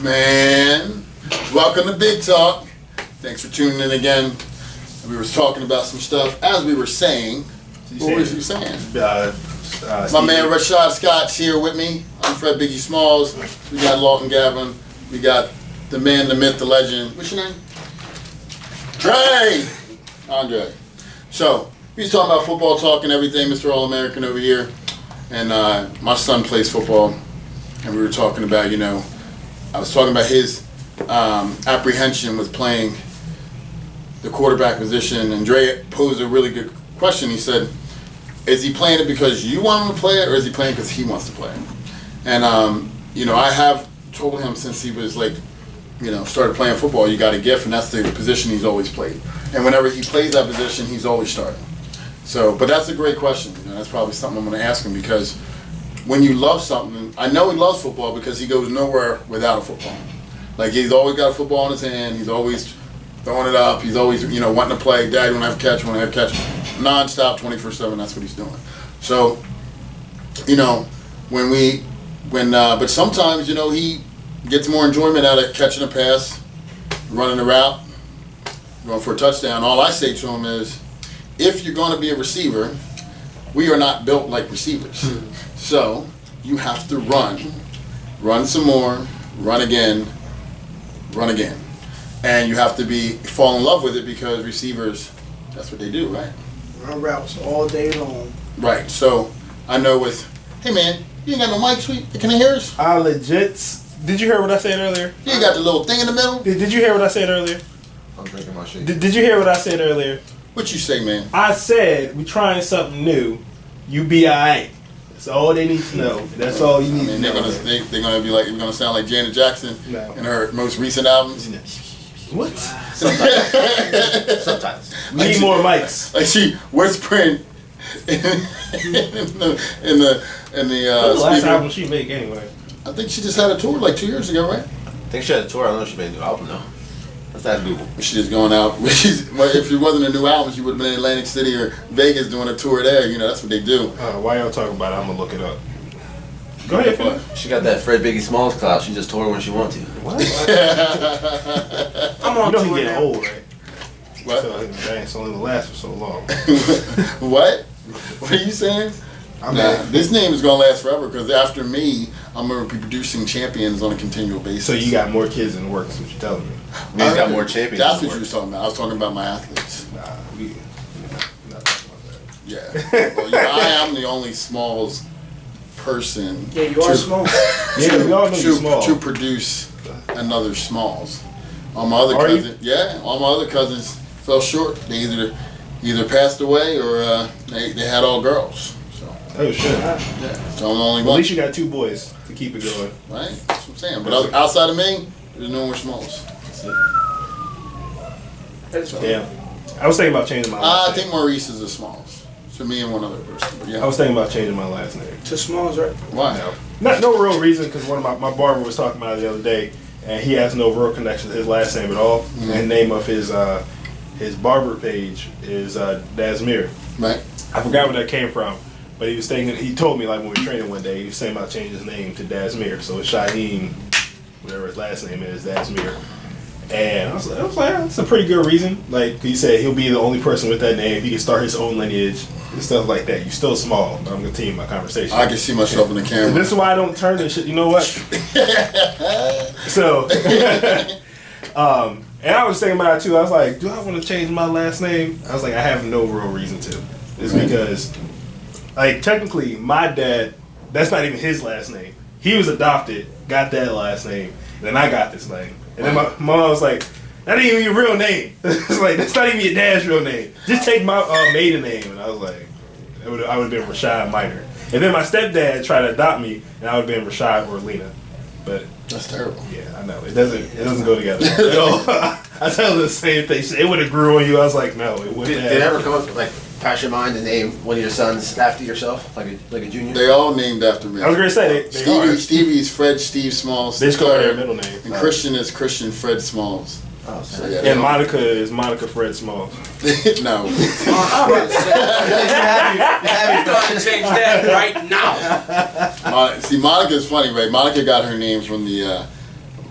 Man, welcome to Big Talk. Thanks for tuning in again. We were talking about some stuff. As we were saying, what was you saying? My man Rashaad Scott's here with me. I'm Fred Biggiesmalls. We got Lawton Gavin. We got the man, the myth, the legend. What's your name? Andre. So, we was talking about football talk and everything, Mr. All-American over here. And my son plays football. And we were talking about, I was talking about his apprehension with playing the quarterback position. And Dre posed a really good question. He said, is he playing it because you want him to play it, or is he playing because he wants to play it? And, I have told him since he was started playing football, you got a gift, and that's the position he's always played. And whenever he plays that position, he's always starting. So, but that's a great question. That's probably something I'm going to ask him, because when you love something, I know he loves football because he goes nowhere without a football. Like, he's always got a football in his hand. He's always throwing it up. He's always, wanting to play. Dad, when I have a catch, nonstop, 24/7. That's what he's doing. So, but sometimes, he gets more enjoyment out of catching a pass, running a route, going for a touchdown. All I say to him is, if you're going to be a receiver, we are not built like receivers. So you have to run some more, run again, and you have to fall in love with it, because receivers, that's what they do, right? Run routes all day long. Right. So I know hey man, you ain't got no mic, sweet. Can I hear us? I legit. Did you hear what I said earlier? You ain't got the little thing in the middle. Did you hear what I said earlier? I'm drinking my shake. Did you hear what I said earlier? What you say, man? I said we trying something new. You be alright. That's all they need to know. That's all you need to know. They're gonna be like, you're gonna sound like Janet Jackson in her most recent albums. What? Sometimes. We need more mics. Like she whispering in the last speaker. album she made anyway. I think she just had a tour like 2 years ago, right? I think she had a tour. I don't know if she made a new album though. Let's ask Google. She's just going out. If it wasn't a new album, she would have been in Atlantic City or Vegas doing a tour there. That's what they do. Why y'all talking about it? I'm gonna look it up. Go ahead, Phil. She got that Fred Biggiesmalls clout. She just tour when she wants to. What? I'm on he getting old, right? What? So it's only gonna last for so long. What? What are you saying? This name is gonna last forever, because after me, I'm gonna be producing champions on a continual basis. So you got more kids in the works, is what you're telling me. He's got more champions. That's what you was talking about. I was talking about my athletes. Nah, we're not talking about that. Yeah. Well, I am the only Smalls person. Yeah, you are small. Yeah, we all know you're small. To produce another Smalls. All my other cousins, all my other cousins fell short. They either passed away or they had all girls. So. Oh shit. Yeah. So I'm the only At one. least you got 2 boys to keep it going. Right. That's what I'm saying. But outside of me, there's no more Smalls. That's all. Yeah. I was thinking about changing my last I think Maurice is a Smalls. So me and one other person. But yeah. I was thinking about changing my last name. To Smalls, right? Why? No real reason, because one of my barber was talking about it the other day, and he has no real connection to his last name at all. Mm-hmm. And the name of his barber page is Dasmir. Right. I forgot where that came from, but he told me, like, when we were training one day, he was saying about changing his name to Dasmir. So it's Shaheem, whatever his last name is, Dasmir. And I was like, that's a pretty good reason. Like, he said he'll be the only person with that name. He can start his own lineage and stuff like that. You're still small, but I'm going to continue my conversation. I can see myself in the camera. And this is why I don't turn this shit. You know what? So, and I was thinking about it too. I was like, do I want to change my last name? I was like, I have no real reason to. It's because, like, technically, my dad, that's not even his last name. He was adopted, got that last name, and then I got this name. And then my mom was like, that ain't even your real name. It's like, that's not even your dad's real name. Just take my maiden name. And I was like, I would have been Rashaad Minor. And then my stepdad tried to adopt me, and I would have been Rashaad or Lena. But that's terrible. Yeah, I know. It doesn't go together at all. I tell them the same thing. It would have grew on you. I was like, no, it wouldn't. Did it ever come up, like, pass your mind to name one of your sons after yourself, like a junior? They all named after me. I was going to say, Stevie's Fred Steve Smalls. They just call their middle name. And Christian is Christian Fred Smalls. Oh, so and Monica is Monica Fred Smalls. No. You have to change that right now. See, Monica's funny, right? Monica got her name from the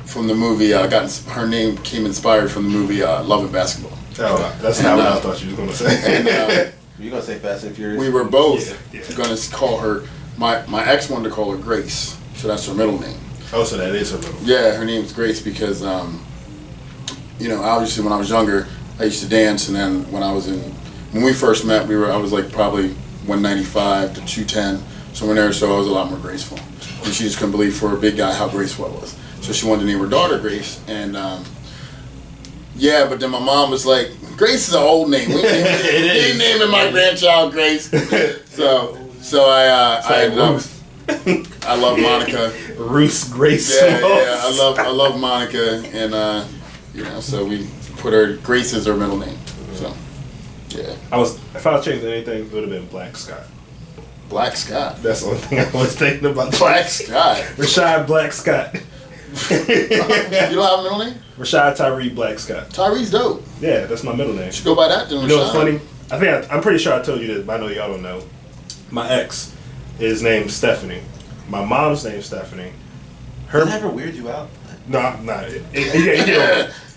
from the movie. Her name came inspired from the movie Love and Basketball. Oh, that's not what I thought you were gonna say. And, You're gonna say Fast and Furious? we were both Yeah. gonna call her. My ex wanted to call her Grace, so that's her middle name. Oh, so that is her middle. Yeah, her name's Grace because obviously when I was younger, I used to dance, and then when we first met, I was like probably 195 to 210, somewhere there, so I was a lot more graceful. And she just couldn't believe for a big guy how graceful I was. So she wanted to name her daughter Grace, and but then my mom was like, Grace is an old name. We ain't naming my grandchild Grace. So I ended up. I love Monica. Ruth Grace. Yeah, I love Monica, and so we put her Grace as her middle name. So yeah, if I was changing anything, it would have been Black Scott. Black Scott. That's the only thing I was thinking about. Black Scott. Rashaad Black Scott. You don't have a middle name? Rashad Tyree Black Scott. Tyree's dope. Yeah, that's my middle name. You should go by that then. You know what's Rashad. funny? I'm pretty sure I told you this, but I know y'all don't know. My ex is named Stephanie. My mom's named Stephanie. Does that ever weird you out? No,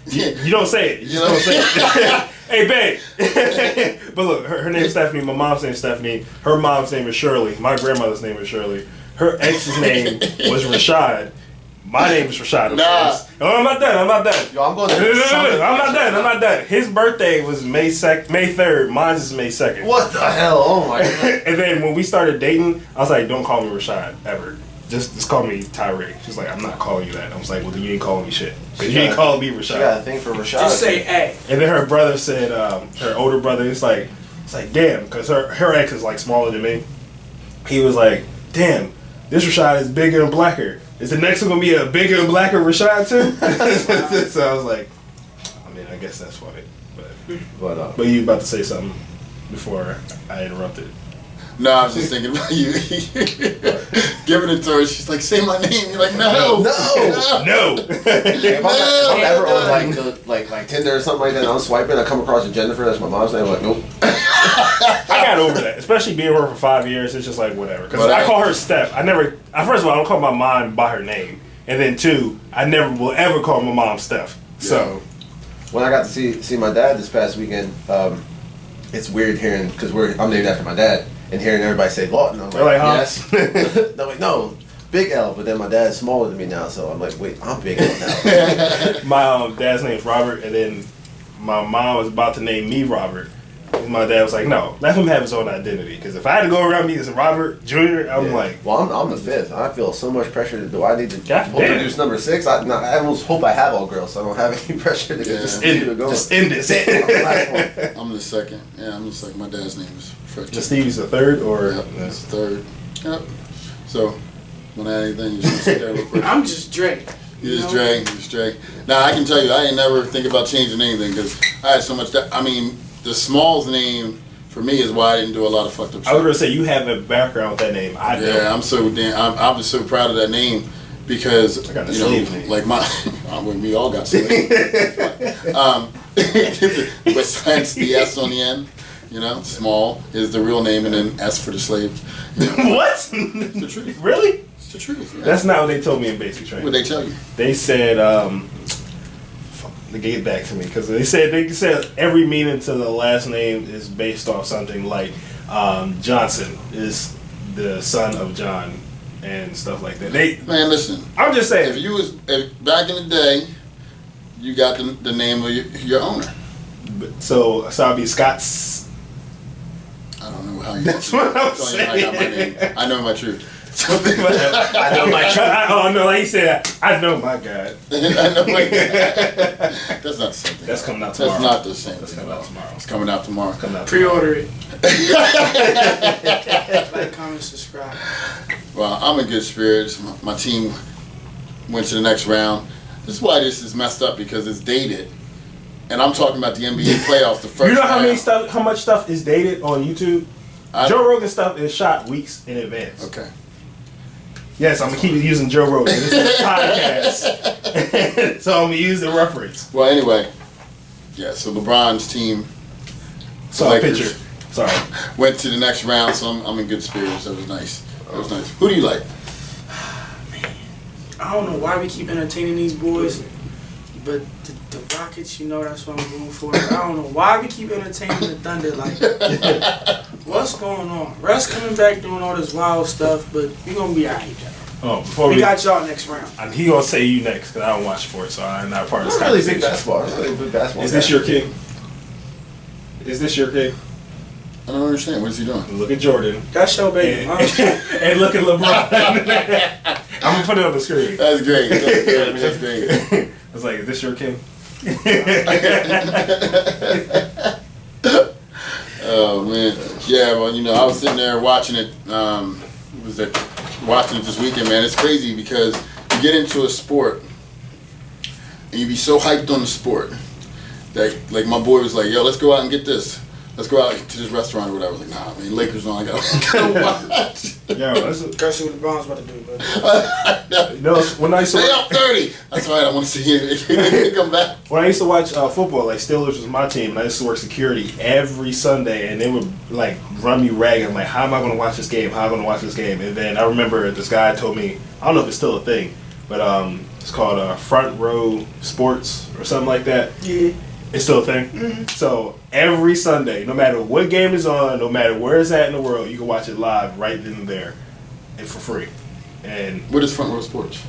you don't say it. You just don't say it. Hey, babe. But look, her name's Stephanie. My mom's name is Stephanie. Her mom's name is Shirley. My grandmother's name is Shirley. Her ex's name was Rashad. My name is Rashad. Nah. Oh, I'm not done. Yo, I'm going to. I'm not done. His birthday was May 3rd. Mine's is May 2nd. What the hell? Oh my god. And then when we started dating, I was like, don't call me Rashad ever. Just call me Tyree. She's like, I'm not calling you that. I was like, well, then you ain't calling me shit. Because you ain't calling me Rashad. She got a thing for Rashaad. Just say A. And then her brother said, her older brother, it's like damn, because her ex is like smaller than me. He was like, damn, this Rashad is bigger and blacker. Is the next one gonna be a bigger and blacker Rashad too? So I was like, I mean, I guess that's funny. But you about to say something before I interrupted. No, I was just thinking about you. Giving it to her, she's like, say my name. You're like, no. If I'm ever on like Tinder or something like that, and I'm swiping, I come across a Jennifer, that's my mom's name. I'm like, nope. I got over that, especially being with her for 5 years. It's just like whatever. Because I call her Steph. First of all, I don't call my mom by her name, and then two, I never will ever call my mom Steph. So when I got to see my dad this past weekend, it's weird hearing because I'm named after my dad. And hearing everybody say Lawton, I'm like, huh? yes. They're like, no, Big L. But then my dad's smaller than me now, so I'm like, wait, I'm Big L now. My dad's name is Robert, and then my mom was about to name me Robert. And my dad was like, no, let him have his own identity. Because if I had to go around me as Robert Jr., I'm like... Well, I'm the fifth. I feel so much pressure. Do I need to God introduce number 6? I almost hope I have all girls, so I don't have any pressure to just end it. Just end this. I'm the second. Yeah, I'm the second. My dad's name is Fred. Just Stevie's the third, or... Yep, that's the third. Yep. So, when I had anything, you just sit there real quick. I'm just Drake. You just Drake. Now, I can tell you, I ain't never think about changing anything because I had so much... the Smalls name, for me, is why I didn't do a lot of fucked up shit. I was going to say, you have a background with that name. I don't. I'm just so proud of that name because, I got a slave name. Like we all got slaves. But since the S on the end, Small is the real name and then S for the slave. What? It's the truth. Really? It's the truth. Yeah. That's not what they told me in basic training. What they tell you? They said, they gave it back to me because they said every meaning to the last name is based off something like Johnson is the son of John and stuff like that. Man, listen. I'm just saying. If back in the day, you got the name of your owner. So I'll be Scott's. I don't know how you. That's what I'm saying. I got my name. I know my truth. I know my God. Oh no, like you said, I know my God. I know my God. That's not the same thing. That's coming out tomorrow. That's not the same That's thing. coming out tomorrow. It's coming out tomorrow. Pre-order it. Like, comment, subscribe. Well, I'm in good spirits. My team went to the next round. This is why this is messed up because it's dated. And I'm talking about the NBA playoffs, the first You know round. how much stuff is dated on YouTube? Joe Rogan stuff is shot weeks in advance. Okay. Yes, I'm gonna keep using Joe Rogan. This is a podcast, so I'm gonna use the reference. Well, anyway, yeah. So LeBron's team Saw a picture. Sorry. went to the next round, so I'm in good spirits. That was nice. That was nice. Who do you like? I don't know why we keep entertaining these boys, but the Rockets, you know, that's what I'm going for. I don't know why we keep entertaining the Thunder. Like, what's going on? Russ coming back doing all this wild stuff, but we gonna be alright. Oh, before We got y'all next round. he gonna say you next because I don't watch sports, so I'm not part of this I'm really big conversation. basketball. I'm really big basketball. Is this your king? Is this your king? I don't understand. What is he doing? Look at Jordan. That's your baby, And, huh? and look at LeBron. I'm gonna put it on the screen. That's great. That's great. That's great. I was like, is this your king? Oh man, yeah. Well, you know, I was sitting there watching it. Watching it this weekend, man. It's crazy because you get into a sport and you be so hyped on the sport that, like, my boy was like, "Yo, let's go out and get this. Let's go out to this restaurant or whatever." I was like, "Nah, man, Lakers on. I gotta watch." Yo, that's Gotta see what LeBron's about to do, but when I used to Stay up 30. That's right. I want to see him come back. when I used to watch football, like Steelers was my team, and I used to work security every Sunday, and they would like run me ragged. I'm like, how am I going to watch this game? How am I going to watch this game? And then I remember this guy told me, I don't know if it's still a thing, but it's called Front Row Sports or something like that. yeah. It's still a thing. Mm-hmm. So every Sunday, no matter what game is on, no matter where it's at in the world, you can watch it live right then and there, and for free. And What is Front Row Sports?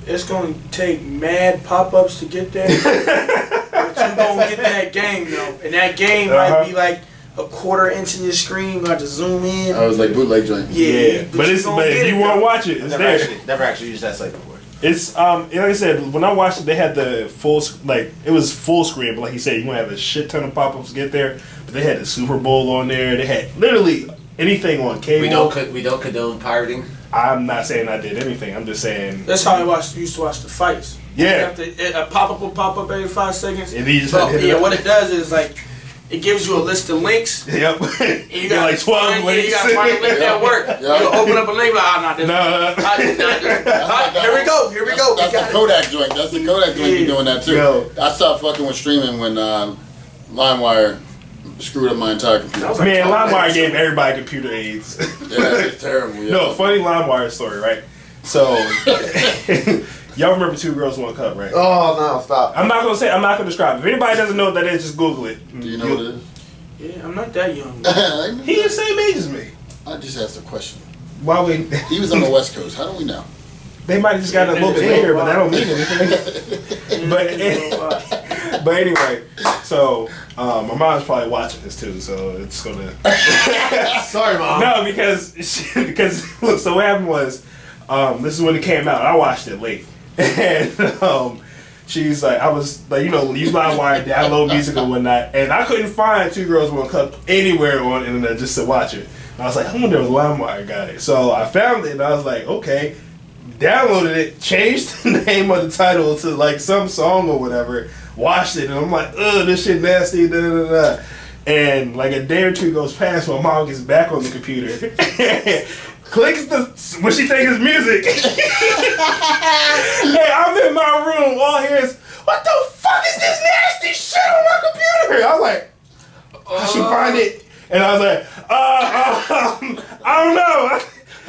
It's gonna take mad pop-ups to get there. But you gonna get that game though. And that game might be like a quarter inch in your screen, you got to zoom in. I was like bootleg joint. Yeah, but you it's gonna but get if it, you want to though. watch it, it's there. Never actually used that site before. It's like I said, when I watched it, they had the full it was full screen, but like you said, you gonna have a shit ton of pop-ups to get there. But they had the Super Bowl on there. They had literally anything on cable. We don't condone pirating. I'm not saying I did anything. I'm just saying. That's how I used to watch the fights. Yeah. A pop-up will pop up every 5 seconds. And then you just had to hit it up. What it does is like it gives you a list of links. Yep. And you Got got like 12 links. You got to find a link that work. Yeah. You open up a link like, oh, not this. No. Here we go. Here we go. That's the Kodak joint. That's the Kodak joint. You're doing that too. Yo. I stopped fucking with streaming when LimeWire screwed up my entire computer. Man, LimeWire gave everybody computer aids. Yeah, it's terrible. Yeah. No, funny LimeWire story, right? So, y'all remember Two Girls, One Cup, right? Oh no! Stop. I'm not gonna describe it. If anybody doesn't know what that is, just Google it. Do you know what it Yeah, I'm not that young. is? He the same age as me. I just asked a question. Why would He was on the West Coast. How do we know? they might have just got it a little bit later, but that don't mean anything. But anyway, so my mom's probably watching this too, so it's gonna. Sorry, mom. No, because look. So what happened was, this is when it came out. I watched it late, and she's like, I was like, use LimeWire, download music and whatnot, and I couldn't find Two Girls, One Cup anywhere on the internet just to watch it. And I was like, I wonder if LimeWire got it. So I found it, and I was like, okay. Downloaded it, changed the name of the title to like some song or whatever, watched it, and I'm like, ugh, this shit nasty, da da da da. And like a day or two goes past, my mom gets back on the computer, clicks what she thinks is music. Hey, I'm in my room, all I hear is, what the fuck is this nasty shit on my computer? I was like, I should find it. And I was like, I don't know.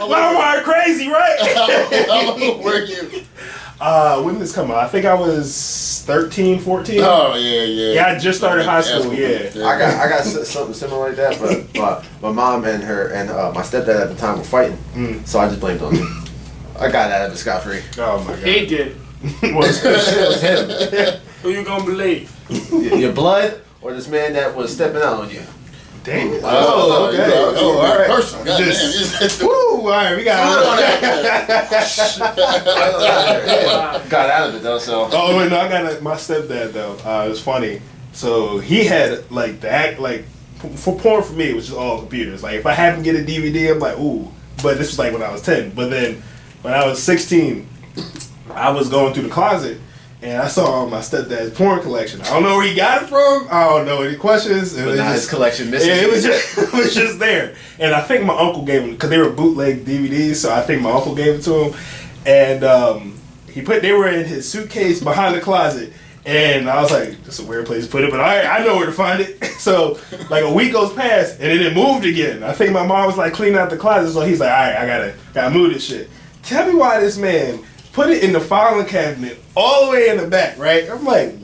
LimeWire crazy, right? How old were you? When did this come out? I think I was 13, 14. Oh yeah. Yeah, I just started high school. Yeah. I got something similar like that, but my mom and my stepdad at the time were fighting, so I just blamed on him. I got out of it scot free. Oh my god. He did. It was him. Who you gonna believe? Your blood or this man that was stepping out on you? Damn it. Oh, okay. Oh, all right. Personal. God Just- damn. Woo! All right, we got. Got out of it though, so. Oh wait, no, I got my stepdad though. It was funny. So he had like the act like for porn for me, it was just all computers. Like if I happen to get a DVD, I'm like ooh. But this was like when I was 10. But then when I was 16, I was going through the closet and I saw my stepdad's porn collection. I don't know where he got it from. I don't know any questions. But now his collection missing. Yeah, it was just there. And I think my uncle gave him because they were bootleg DVDs. So I think my uncle gave it to him, and they were in his suitcase behind the closet. And I was like, that's a weird place to put it, but I know where to find it. So like a week goes past and then it moved again. I think my mom was like cleaning out the closet, so he's like, all right, I gotta move this shit. Tell me why this man put it in the filing cabinet all the way in the back, right? I'm like,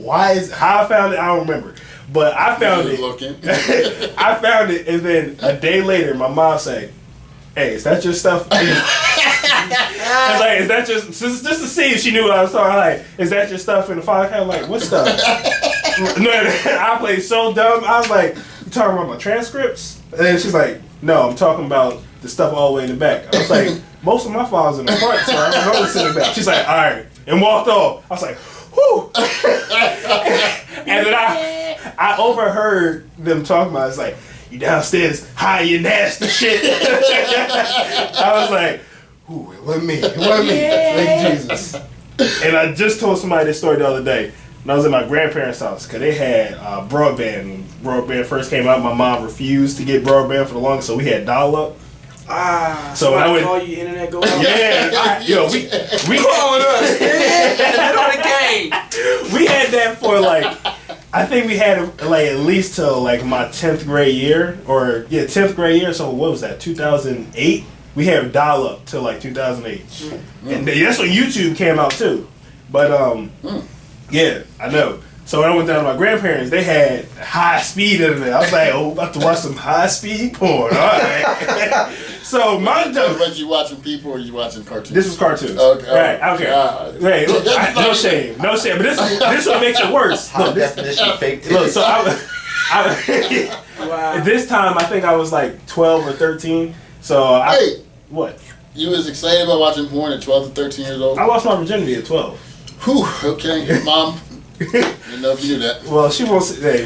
how I found it, I don't remember. But I found it. I found it, and then a day later, my mom said, "Hey, is that your stuff?" I was like, "Is that just to see if she knew what I was talking?" Like, "Is that your stuff in the file cabinet?" I'm like, "What stuff?" No, I played so dumb. I was like, "You talking about my transcripts?" And then she's like, "No, I'm talking about the stuff all the way in the back." I was like, "Most of my files in the front, so I don't know what's in the back." She's like, "All right," and walked off. I was like, "Whew." And then I overheard them talking about, it's like, "You downstairs, hide your nasty shit." I was like, "Ooh, it wasn't me. It wasn't me." Thank you, Jesus. And I just told somebody this story the other day. When I was at my grandparents' house, because they had broadband. When broadband first came out, my mom refused to get broadband for the longest, so we had dial-up. So I would call you, internet go out. Yeah, we calling us. On the game. We had that for like, I think we had it like at least till like my 10th grade year, 10th grade year. So what was that? 2008. We had dial up till like 2008, and that's when YouTube came out too. But yeah, I know. So when I went down to my grandparents, they had high speed internet. I was like, "Oh, about to watch some high speed porn." All right. So my But you watching people or you watching cartoons? This was cartoons. Okay. Right. I don't care. Right. Look, no shame. No shame. But this what makes it worse. High definition fake titties. Look, so Wow. this time I think I was like 12 or 13. So what? You was excited about watching porn at 12 to 13 years old? I lost my virginity at 12. Whew, okay. Mom, didn't know if you knew that. Well, she won't say, hey,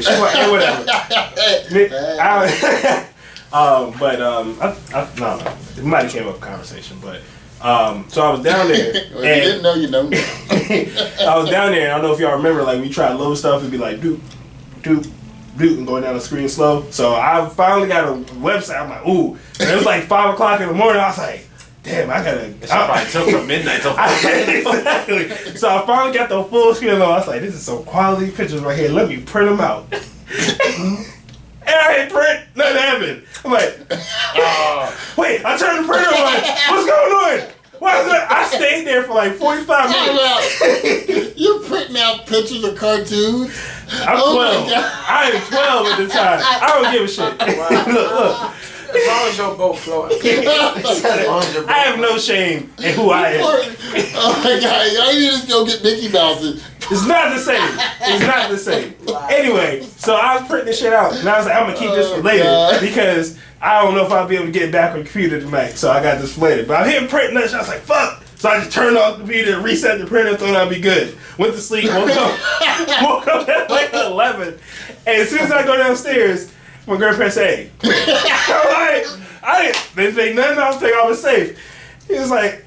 whatever. No, it might have came up in conversation, but so I was down there. Well, if you didn't know, you know. I was down there, and I don't know if y'all remember, like, we tried load stuff, it'd be like, doop, doop, doop, and going down the screen slow. So I finally got a website, I'm like, ooh. And it was like 5 o'clock in the morning, I was like, damn, I probably took from midnight till 4. Exactly. So I finally got the full screen on. I was like, this is some quality pictures right here. Let me print them out. And I hit print. Nothing happened. I'm like, wait, I turned the printer on. Like, what's going on? What is that? I stayed there for like 45 minutes. You're printing out pictures of cartoons? I'm 12. I am 12 at the time. I don't give a shit. Look. As long as your boat floating. I have no shame in who I am. Oh my God, y'all need to just go get Mickey Mouse. It's not the same. It's not the same. Anyway, so I was printing this shit out, and I was like, I'm gonna keep this for later because I don't know if I'll be able to get back on the computer tonight. So I got this for later. But I'm here printing that shit. I was like, fuck. So I just turned off the computer, reset the printer, thought I'd be good. Went to sleep, woke up at like 11, and as soon as I go downstairs, my grandparents say, I'm like, they didn't think nothing. I was thinking I was safe. He was like,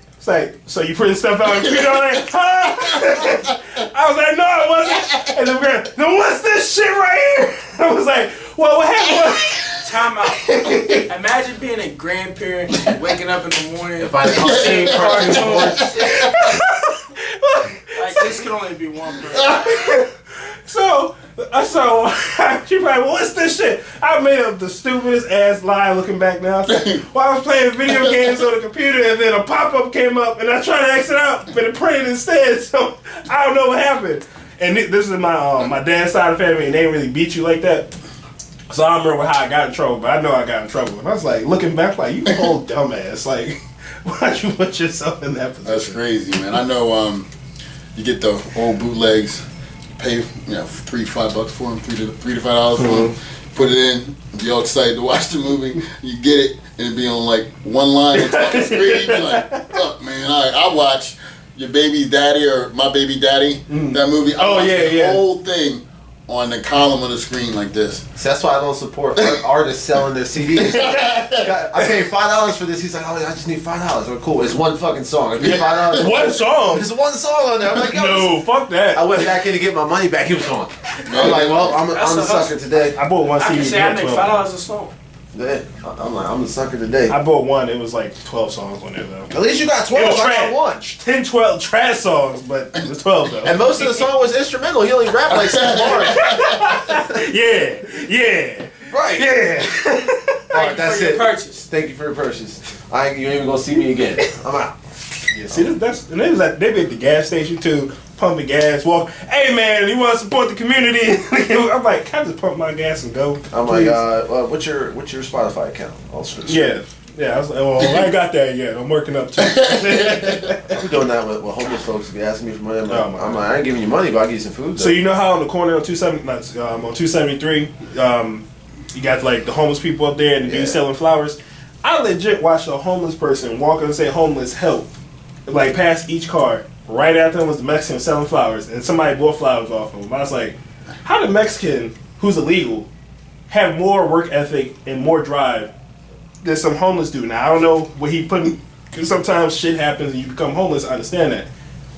so you putting stuff out on the computer? I'm like, huh? I was like, no, I wasn't. And then then what's this shit right here? I was like, well, what happened? Time out. Imagine being a grandparent, waking up in the morning. If I seen cartoons. Like, this could only be one person. So she probably, well, what's this shit? I made up the stupidest ass lie looking back now. I said, well, I was playing video games on the computer and then a pop-up came up and I tried to exit out, but it printed instead, so I don't know what happened. And this is my dad's side of the family, and they didn't really beat you like that. So I don't remember how I got in trouble, but I know I got in trouble. And I was like, looking back, like, you old dumbass. Like, why'd you put yourself in that position? That's crazy, man. I know you get the old bootlegs, pay $3 to $5 for them, $3 to $5 for them, put it in, be all excited to watch the movie. You get it, and it be on like one line on top of the screen. You be like, fuck, man, I watch Your Baby's Daddy or My Baby Daddy, that movie. I watch the whole thing on the column of the screen like this. So that's why I don't support artists selling their CDs. I paid $5 for this. He's like, oh, I just need $5. Oh, cool. It's one fucking song. I paid $5. One song? There's one song on there. I'm like, no, fuck that. I went back in to get my money back. He was gone. I'm like, well, I'm the sucker today. I bought one CD. I can say I make $5 a song. Yeah. I'm like, I'm the sucker today. I bought one. It was like 12 songs on there, though. At least you got 12. I got one. 10, 12 trash songs, but it was 12, though. And most of the song was instrumental. He only rapped like 6 bars. Yeah. Right. Yeah. All right, that's it. Purchase. Thank you for your purchase. You ain't even gonna see me again. I'm out. Yeah, see, that's and they was like they be at the gas station too, pumping gas. Walk, hey man, you want to support the community? I'm like, can I just pump my gas and go? I'm please? like, what's your Spotify account? I'll switch. Yeah. I was like, well, I ain't got that yet. I'm working up to it. I'm doing that with homeless folks. Be asking me for money. I'm like, Oh, I ain't giving you money, but I'll give you some food. Though. So you know how on the corner on 273, you got like the homeless people up there and the dude selling flowers. I legit watched a homeless person walk up and say homeless help, like past each car. Right after him was the Mexican selling flowers, and somebody bought flowers off him. I was like, how the Mexican who's illegal have more work ethic and more drive than some homeless dude? Now I don't know what he put in, because sometimes shit happens and you become homeless. I understand that,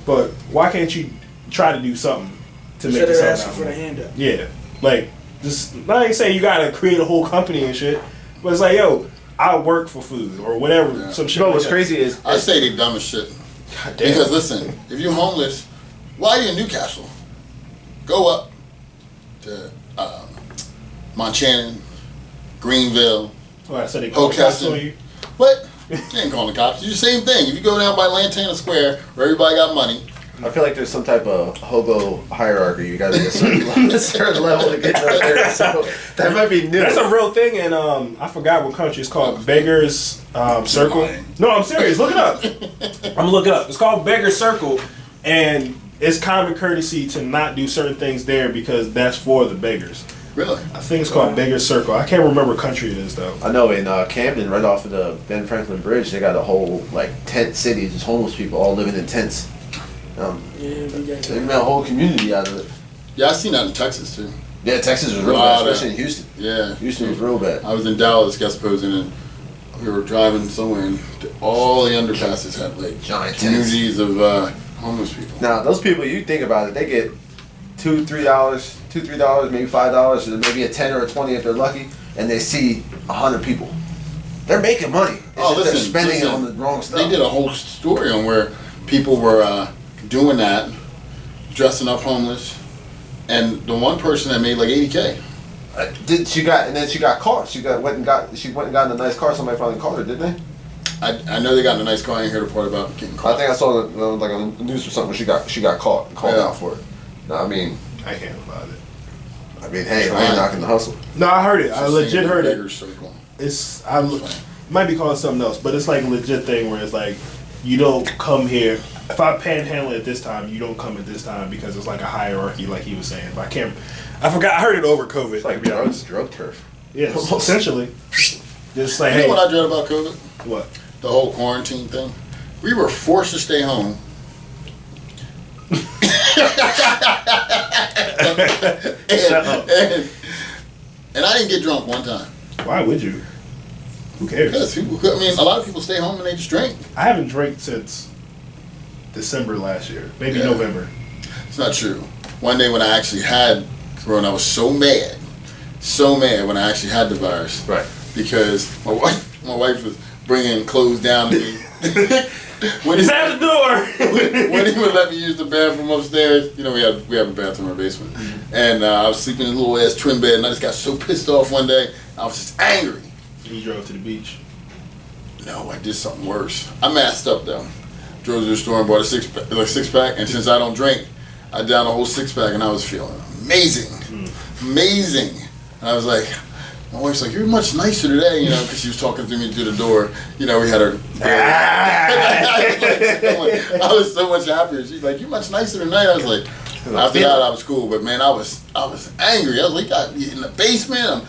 but why can't you try to do something to make Instead of yourself asking for the handout. Yeah, like just I ain't saying you gotta create a whole company and shit, but it's like, yo, I work for food or whatever. Yeah. Some shit. You know like what's that. crazy is I say they dumb as shit. God damn. Because listen, if you're homeless, why are you in Newcastle? Go up to Monchannon, Greenville. All right, so they call cops on you. What? You ain't calling the cops. You do the same thing. If you go down by Lantana Square where everybody got money, I feel like there's some type of hobo hierarchy. You got to get a certain level to get up there. So that might be new. That's a real thing, and I forgot what country it's called. Beggars Circle. No, I'm serious. Look it up. I'm gonna look it up. It's called Beggars Circle, and it's common courtesy to not do certain things there because that's for the beggars. really? I think it's called Beggars Circle. I can't remember what country it is though. I know in Camden, right off of the Ben Franklin Bridge, they got a whole like tent city, just homeless people all living in tents. Yeah, we got They made a whole community out of it. Yeah, I seen that in Texas too. Yeah, Texas was real Wow, bad, especially in Houston. Yeah. Houston was real bad. I was in Dallas guest posing and we were driving somewhere and all the underpasses had like Giant tents. communities of homeless people. Now those people, you think about it, they get $2, $3, maybe $5, or maybe a 10 or a 20 if they're lucky, and they see 100 people. They're making money. It's just they're spending it on the wrong stuff. They did a whole story on where people were doing that, dressing up homeless, and the one person that made like $80K. She got caught. She went and got in a nice car. Somebody finally caught her, didn't they? I know they got in a nice car. I didn't hear the part about getting caught. I think I saw it like on the news or something. She got caught and called Yeah. out for it. No, I mean, I can't about it. hey, I ain't knocking the hustle. No, I heard it. I legit heard it. Beggars Circle. It's might be calling something else, but it's like a legit thing where it's like you don't come here. If I panhandle at this time, you don't come at this time because it's like a hierarchy, like he was saying. But I forgot. I heard it over COVID. It's like drug turf. Yeah, essentially. Just like, You know hey, what I dread about COVID? what? The whole quarantine thing. We were forced to stay home. and I didn't get drunk one time. Why would you? Who cares? Because people, I mean, a lot of people stay home and they just drink. I haven't drank since December last year, maybe Yeah. November. It's not true. One day when I actually had Corona, I was so mad when I actually had the virus. Right. Because my wife was bringing clothes down to me. It's at the door. Wouldn't even let me use the bathroom upstairs. You know, we have a bathroom in our basement, and I was sleeping in a little ass twin bed, and I just got so pissed off one day. I was just angry. You drove to the beach. No, I did something worse. I masked up though. Drove to the store and bought a six pack, and since I don't drink, I downed a whole 6-pack, and I was feeling amazing, amazing. And I was like, my wife's like, "You're much nicer today," you know, because she was talking to me through the door. You know, we had her. I was so much happier. She's like, "You're much nicer tonight." I was like, after that, I was cool, but man, I was angry. I was like, "I'm in the basement.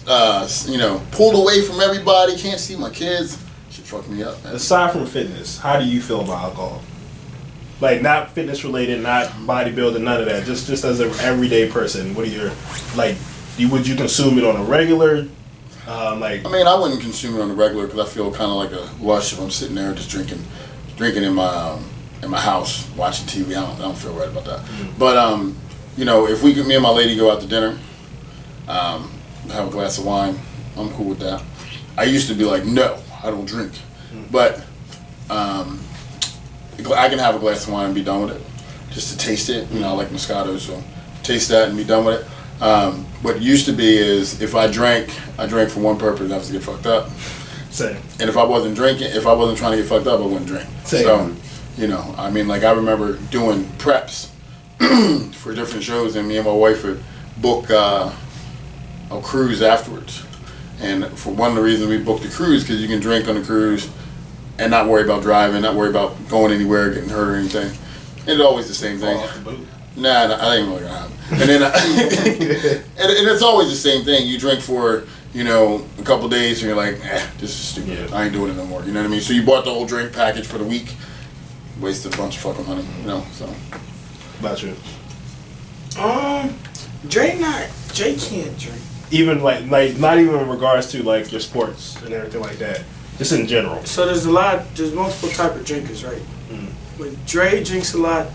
I'm, pulled away from everybody. Can't see my kids." She fucked me up, man. Aside from fitness, how do you feel about alcohol? Like, not fitness related, not bodybuilding, none of that. Just as an everyday person, what are your would you consume it on a regular? I mean, I wouldn't consume it on the regular because I feel kind of like a lush if I'm sitting there just drinking in my house watching TV. I don't feel right about that. Mm-hmm. But if me and my lady go out to dinner, have a glass of wine, I'm cool with that. I used to be like, no, I don't drink, but I can have a glass of wine and be done with it, just to taste it. You know, I like Moscato, so taste that and be done with it. What used to be is if I drank for one purpose, that was to get fucked up. Same. And if I wasn't drinking, if I wasn't trying to get fucked up, I wouldn't drink. Same. So, you know, I mean, like I remember doing preps for different shows, and me and my wife would book a cruise afterwards. And for one of the reasons we booked the cruise, because you can drink on the cruise and not worry about driving, not worry about going anywhere, getting hurt or anything. It's always the same thing. Nah, I ain't really gonna happen. And then, and it's always the same thing. You drink for, you know, a couple days, and you're like, this is stupid. Yeah. I ain't doing it no more. You know what I mean? So you bought the whole drink package for the week, wasted a bunch of fucking money. You know, so. About you? Dre can't drink. Even like not even in regards to like your sports and everything like that. Just in general. So there's multiple type of drinkers, right? When Dre drinks a lot,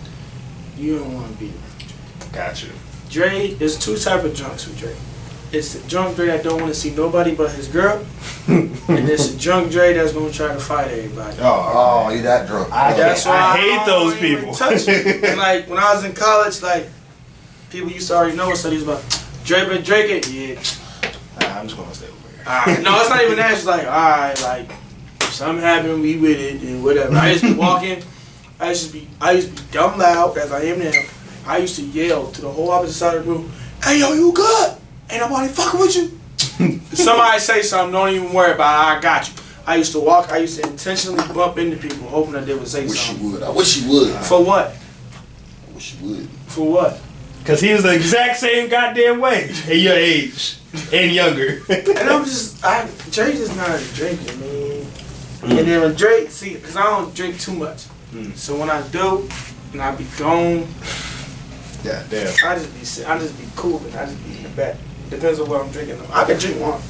you don't want to be around Dre. Got you. Dre, there's two type of drunks with Dre. It's the drunk Dre that don't want to see nobody but his girl, and there's the drunk Dre that's gonna try to fight everybody. Oh, you that drunk? That's why I hate those don't even people. touch it. And like when I was in college, like people used to already know what studies about. Dre been drinking, yeah. I'm just gonna stay over here. Alright, no, it's not even that. It's like, alright, like if something happened, we with it and whatever. I used to be walking. I used to be dumb loud as I am now. I used to yell to the whole opposite side of the room, "Hey yo, you good? Ain't nobody fucking with you." If somebody say something, don't even worry about it. I got you. I used to intentionally bump into people, hoping that they would say something. I wish you would. For what? I wish you would. For what? Cause he was the exact same goddamn way at your age and younger. And I'm just, Dre's just not a drinker, man. And then when Dre, cause I don't drink too much. So when I do, and I be gone, Yeah, damn. I just be cool, and I just be in the back. Depends on what I'm drinking. I can drink wine.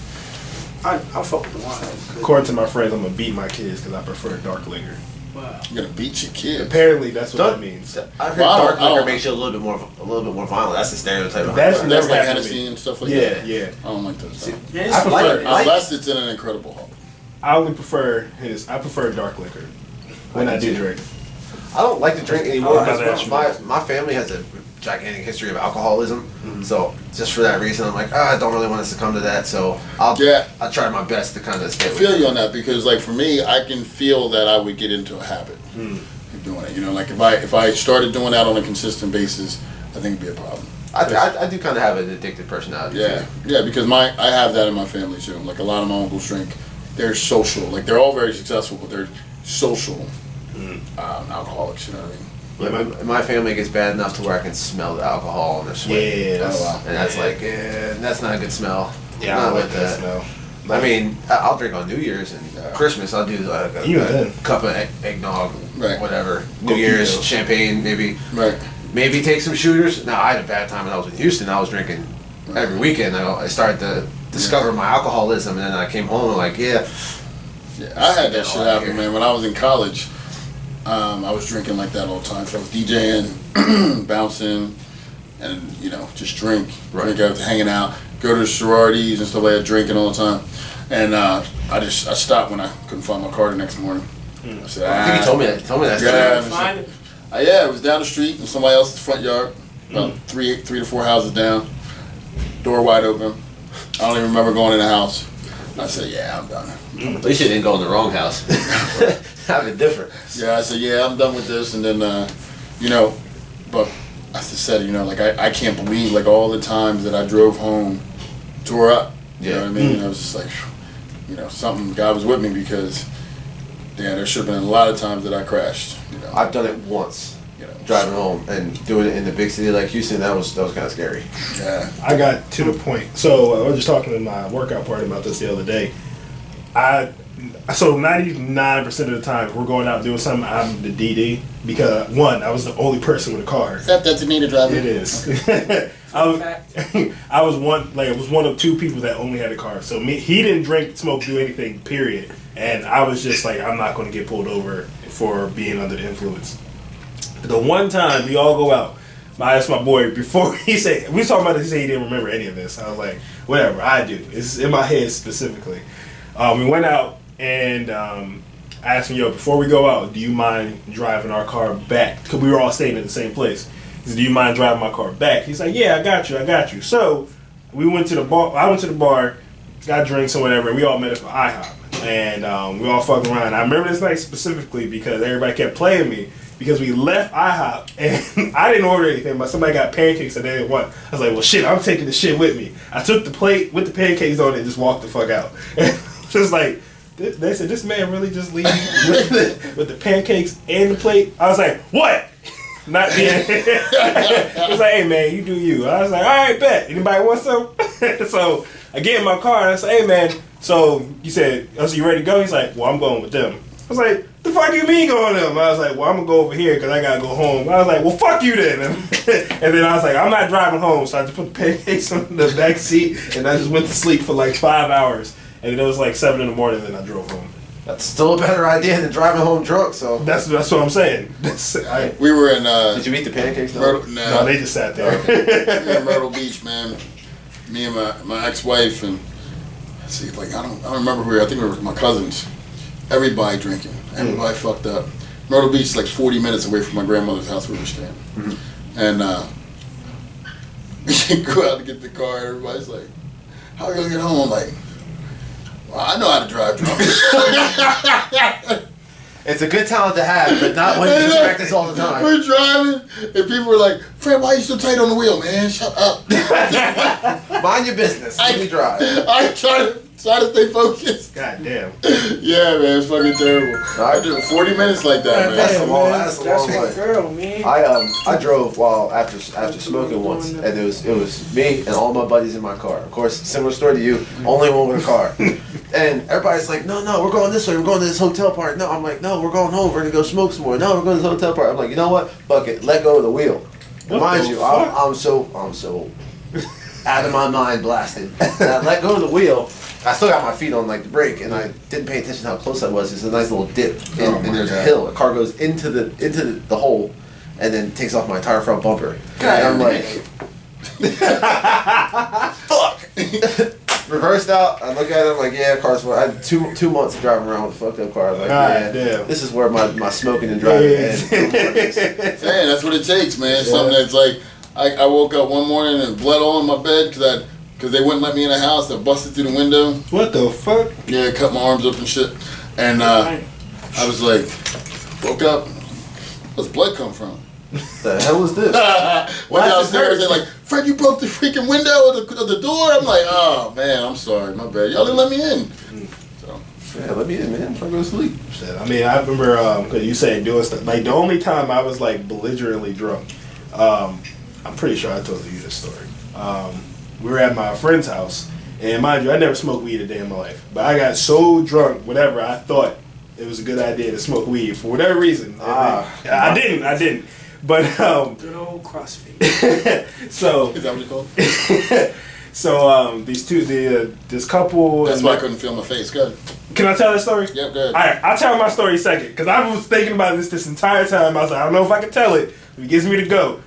I fuck with the wine. According to my friends, I'm gonna beat my kids because I prefer dark liquor. Wow. You're gonna beat your kid. Apparently, that's what that means. I heard dark liquor makes you a little bit more violent. That's the stereotype. That's behind it. never Like happened to Hennessy me. and stuff like that. Yeah. I don't like those stuff. Yeah, I prefer. Unless it's in an incredible hall. I only prefer I prefer dark liquor when I do drink. I don't like to drink anymore Oh, because that's my family has a gigantic history of alcoholism. So just for that reason, I'm like, I don't really want to succumb to that. So I try my best to kind of stay. I feel you on that because, like, for me, I can feel that I would get into a habit of doing it. You know, like if I started doing that on a consistent basis, I think it'd be a problem. I do kind of have an addictive personality. Yeah, too. yeah, because I have that in my family too. Like a lot of my uncles drink. They're social. Like they're all very successful, but they're social alcoholics. You know what I mean? Yeah, my family gets bad enough to where I can smell the alcohol in their sweat. Yeah, and that's like, that's not a good smell. Yeah, I not don't like with that smell. I mean, I'll drink on New Year's and Christmas. I'll do like a cup of eggnog, whatever. New Year's champagne, maybe. Right. Maybe take some shooters. Now I had a bad time when I was in Houston. I was drinking every weekend. I started to discover my alcoholism, and then I came home and like, I had that shit happen, man. When I was in college, I was drinking like that all the time. So I was DJing, bouncing, and just drink out, hanging out, go to the sororities and stuff like that, drinking all the time. And I stopped when I couldn't find my car the next morning. I said, I think you told me that. Yeah, it was down the street in somebody else's front yard, about 3 to 4 houses down, door wide open. I don't even remember going in the house. I said, I'm done. At least you didn't go in the wrong house. Have it different. Yeah, I said, I'm done with this. And then, but I just said, like, I can't believe, like, all the times that I drove home, tore up. You know what I mean? And I was just like, something, God was with me because, there should have been a lot of times that I crashed. I've done it once. Driving home and doing it in the big city like Houston, that was kind of scary. Yeah, I got to the point. So I was just talking to my workout party about this the other day. So 99% of the time, if we're going out doing something, I'm the DD because one, I was the only person with a car. Except that's Anita driving. It is. I was one of two people that only had a car. So he didn't drink, smoke, do anything. Period. And I was just like, I'm not going to get pulled over for being under the influence. The one time we all go out, I asked my boy before we was talking about this, he said he didn't remember any of this. I was like, whatever, I do. It's in my head specifically. We went out and I asked him, before we go out, do you mind driving our car back? Because we were all staying at the same place. He said, do you mind driving my car back? He's like, yeah, I got you. So we went to the bar. I went to the bar, got drinks or whatever, and we all met at IHOP. and we all fucking around. I remember this night specifically because everybody kept playing me because we left IHOP and I didn't order anything, but somebody got pancakes that they didn't want. I was like, well, shit, I'm taking this shit with me. I took the plate with the pancakes on it and just walked the fuck out. Just like, they said, this man really just leave with the pancakes and the plate? I was like, what? Not me. It was like, hey man, you do you. I was like, all right, bet. Anybody want some? So I get in my car and I said, hey man, so you said, oh, so you ready to go? He's like, well, I'm going with them. I was like, the fuck you mean going with them? I was like, well, I'm going to go over here because I got to go home. I was like, well, fuck you then. And then I was like, I'm not driving home. So I just put the pancakes on the back seat and I just went to sleep for like 5 hours. And then it was like 7 in the morning and I drove home. That's still a better idea than driving home drunk. So that's what I'm saying. We were in. Did you eat the pancakes though? No, they just sat there. We were in Myrtle Beach, man. Me and my ex-wife and see, like I don't remember who we were. I think we were with my cousins. Everybody drinking. Everybody fucked up. Myrtle Beach is like 40 minutes away from my grandmother's house where we were staying. And we go out to get the car. And everybody's like, "How are you gonna get home?" I'm like, well, I know how to drive drunk. It's a good talent to have, but not when you practice all the time. We're driving, and people were like, "Fred, why are you so tight on the wheel, man? Shut up." Mind your business. Let me drive. I try to stay focused. God damn. Yeah, man, it's fucking terrible. I did 40 minutes like that, man. That's a long way. Girl, man. I drove while after smoking once, and it was me and all my buddies in my car. Of course, similar story to you, only one with a car. And everybody's like, no, we're going this way. We're going to this hotel party. No, I'm like, no, we're going home. We're gonna go smoke some more. No, we're going to this hotel party. I'm like, you know what? Fuck it. Let go of the wheel. And mind you, I'm so out of my mind blasted. And I let go of the wheel. I still got my feet on like the brake, and I didn't pay attention to how close I was. It's a nice little dip, and there's a hill. A car goes into the hole, and then takes off my entire front bumper. And I'm like, fuck. Reversed out. I look at it. I'm like, yeah, car's fine. I had 2 months of driving around with a fucked up car. I'm like, damn. This is where my smoking and driving ends. Man, that's what it takes, man. Something that's like, I woke up one morning and blood all in my bed because they wouldn't let me in the house. I busted through the window. What the fuck? Yeah, cut my arms up and shit. And I was like, woke up. Where's blood come from? The hell is this? Went downstairs and like, Fred, you broke the freaking window of the door. I'm like, oh man, I'm sorry, my bad. Y'all didn't let me in. So yeah, let me in, man. I'm trying to go to sleep. Shit. I mean, I remember because you said doing stuff. Like the only time I was like belligerently drunk, I'm pretty sure I told you this story. We were at my friend's house, and mind you, I never smoked weed a day in my life. But I got so drunk, whatever, I thought it was a good idea to smoke weed for whatever reason. I didn't. But good old CrossFit. So is that what you call it? So this couple. That's why I couldn't feel my face. Good. Can I tell that story? Yep, good. All right, I'll tell my story second because I was thinking about this entire time. I was like, I don't know if I can tell it. If it gives me to go.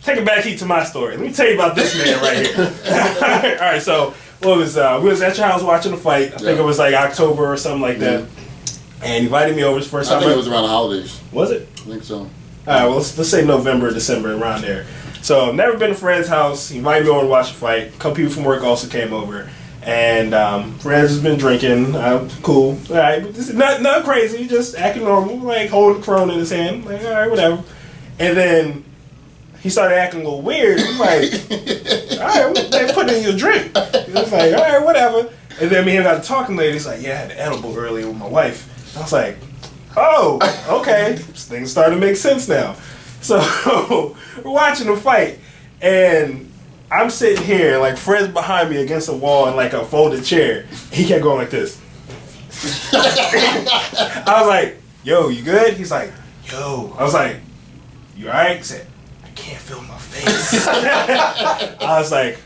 Take a back heat to my story. Let me tell you about this man right here. All right, so we was at your house watching the fight. I think it was like October or something like that. And he invited me over his first time. I think it was around the holidays. Was it? I think so. All right, well, let's say November, December, around there. So I've never been to Fred's house. He invited me over to watch the fight. A couple people from work also came over. And Fred's has been drinking. Cool. All right, but this is not crazy. Just acting normal, like holding the Corona in his hand. Like, all right, whatever. And then he started acting a little weird. I'm like, all right, what they put in your drink? He was like, all right, whatever. And then me and him got to talking later. He's like, yeah, I had an edible earlier with my wife. I was like, oh, okay. Things starting to make sense now. So we're watching the fight, and I'm sitting here, like Fred's behind me against the wall in like a folded chair. He kept going like this. I was like, yo, you good? He's like, yo. I was like, you all right? He said, I can't feel my face. I was like,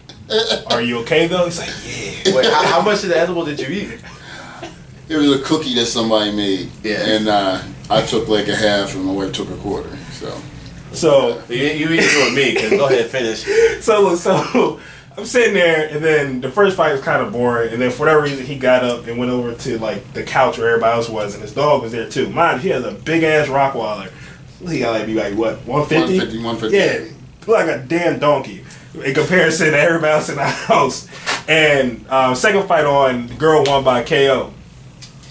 are you okay though? He's like, yeah. Wait, how much of the edible did you eat? It was a cookie that somebody made. Yeah. And I took like a half and my wife took a quarter. So you eat it with me, cause go ahead, finish. So I'm sitting there, and then the first fight was kind of boring, and then for whatever reason he got up and went over to like the couch where everybody else was, and his dog was there too. Mind you, he has a big ass Rottweiler. He gotta be like what, 150? 150. Yeah, like a damn donkey in comparison to everybody else in the house. And second fight on, the girl won by KO.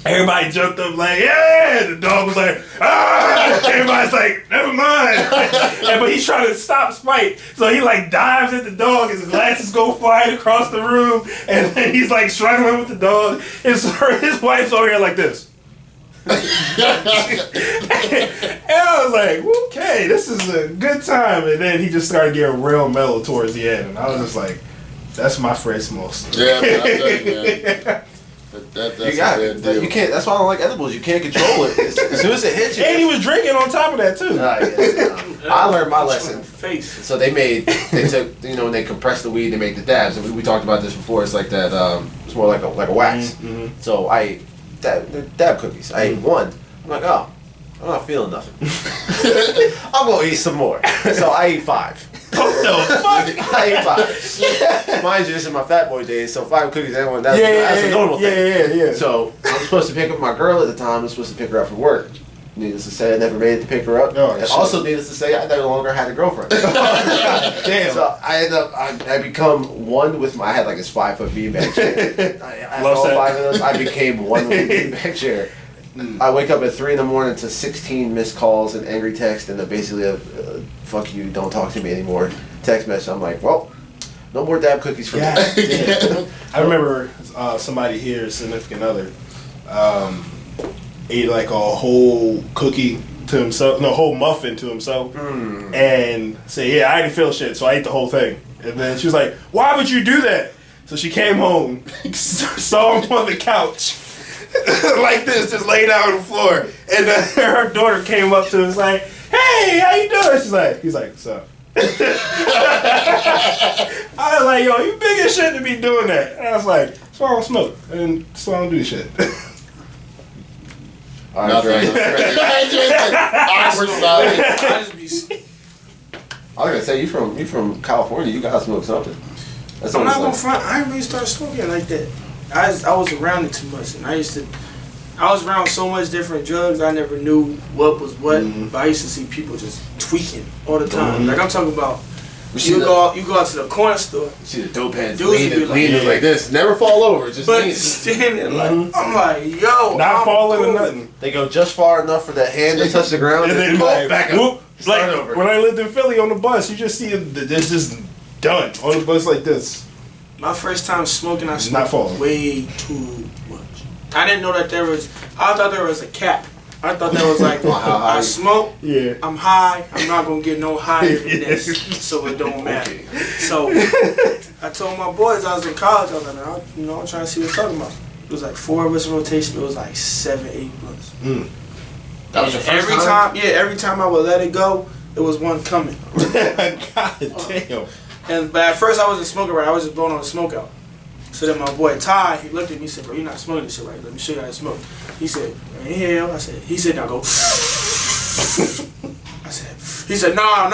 Everybody jumped up like, yeah! The dog was like, ah! Everybody's like, never mind. But he's trying to stop Spike. So he like dives at the dog, his glasses go flying across the room, and then he's like struggling with the dog. His wife's over here like this. And I was like, okay, this is a good time. And then he just started getting real mellow towards the end. And I was just like, that's my Fred Smalls. Yeah, man, I'm telling you, man. That's You got it. You can't. That's why I don't like edibles. You can't control it. As soon as it hits you. And he was drinking on top of that too. I learned my lesson. Face. So they took, when they compress the weed, they make the dabs. And we talked about this before. It's like that. It's more like a wax. Mm-hmm. So I ate dab cookies. I ate one. I'm like, oh, I'm not feeling nothing. I'm gonna eat some more. So I ate 5. What the fuck? I ate 5. Mind you, this is my fat boy days, so 5 cookies, everyone, that's a normal thing. Yeah. So I'm supposed to pick up my girl at the time. I'm supposed to pick her up for work. Needless to say, I never made it to pick her up. Oh, and shit. also, needless to say, I no longer had a girlfriend. Damn. So I end up, I become one with my, I had like this 5-foot beanbag chair. After all 5 of those, I became one with the beanbag chair. I wake up at 3 in the morning to 16 missed calls and angry texts and basically a fuck you, don't talk to me anymore text message. I'm like, well, no more dab cookies for me. I remember somebody here, a significant other, ate like a whole cookie to himself, no, whole muffin to himself, and said, yeah, I didn't feel shit, so I ate the whole thing. And then she was like, why would you do that? So she came home, saw him on the couch, like this, just laid out on the floor. And her daughter came up to him and was like, hey, how you doing? He's like, what's up? I was like, yo, you big as shit to be doing that. And I was like, that's why I don't smoke, and that's why I don't do shit. Nothing. Awkward silence. I just be. I was gonna say, you from California, you gotta smoke something. That's I'm not almost gonna front. I didn't really start smoking like that. I was around it too much, and I was around so much different drugs. I never knew what was what. But I used to see people just tweaking all the time. Like I'm talking about. You go out to the corner store. You see the dope heads Dudes would be leaning like this, never fall over, just but lean. standing like I'm like, yo, Not I'm falling cool. or nothing. They go just far enough for that hand to touch the ground, And then like, back up. whoop, Start like over. when I lived in Philly on the bus, you just see it's just done on the bus like this. My first time smoking, I Not smoked falling. way too much. I didn't know that there was. I thought there was a cap. I thought that was like, I smoke, I'm high, I'm not gonna get no higher than this, so it don't matter. So I told my boys I was in college, I was like, man, I'm trying to see what we're talking about. It was like 4 of us in rotation, it was like 7, 8 blunts. That was your first every time? Yeah, every time I would let it go, there was one coming. God damn. But at first I wasn't smoking right, I was just blowing on the smoke out. So then my boy Ty, he looked at me and said, bro, you're not smoking this shit right. Let me show you how to smoke. He said, inhale. He said, now go. I said, he said, nah.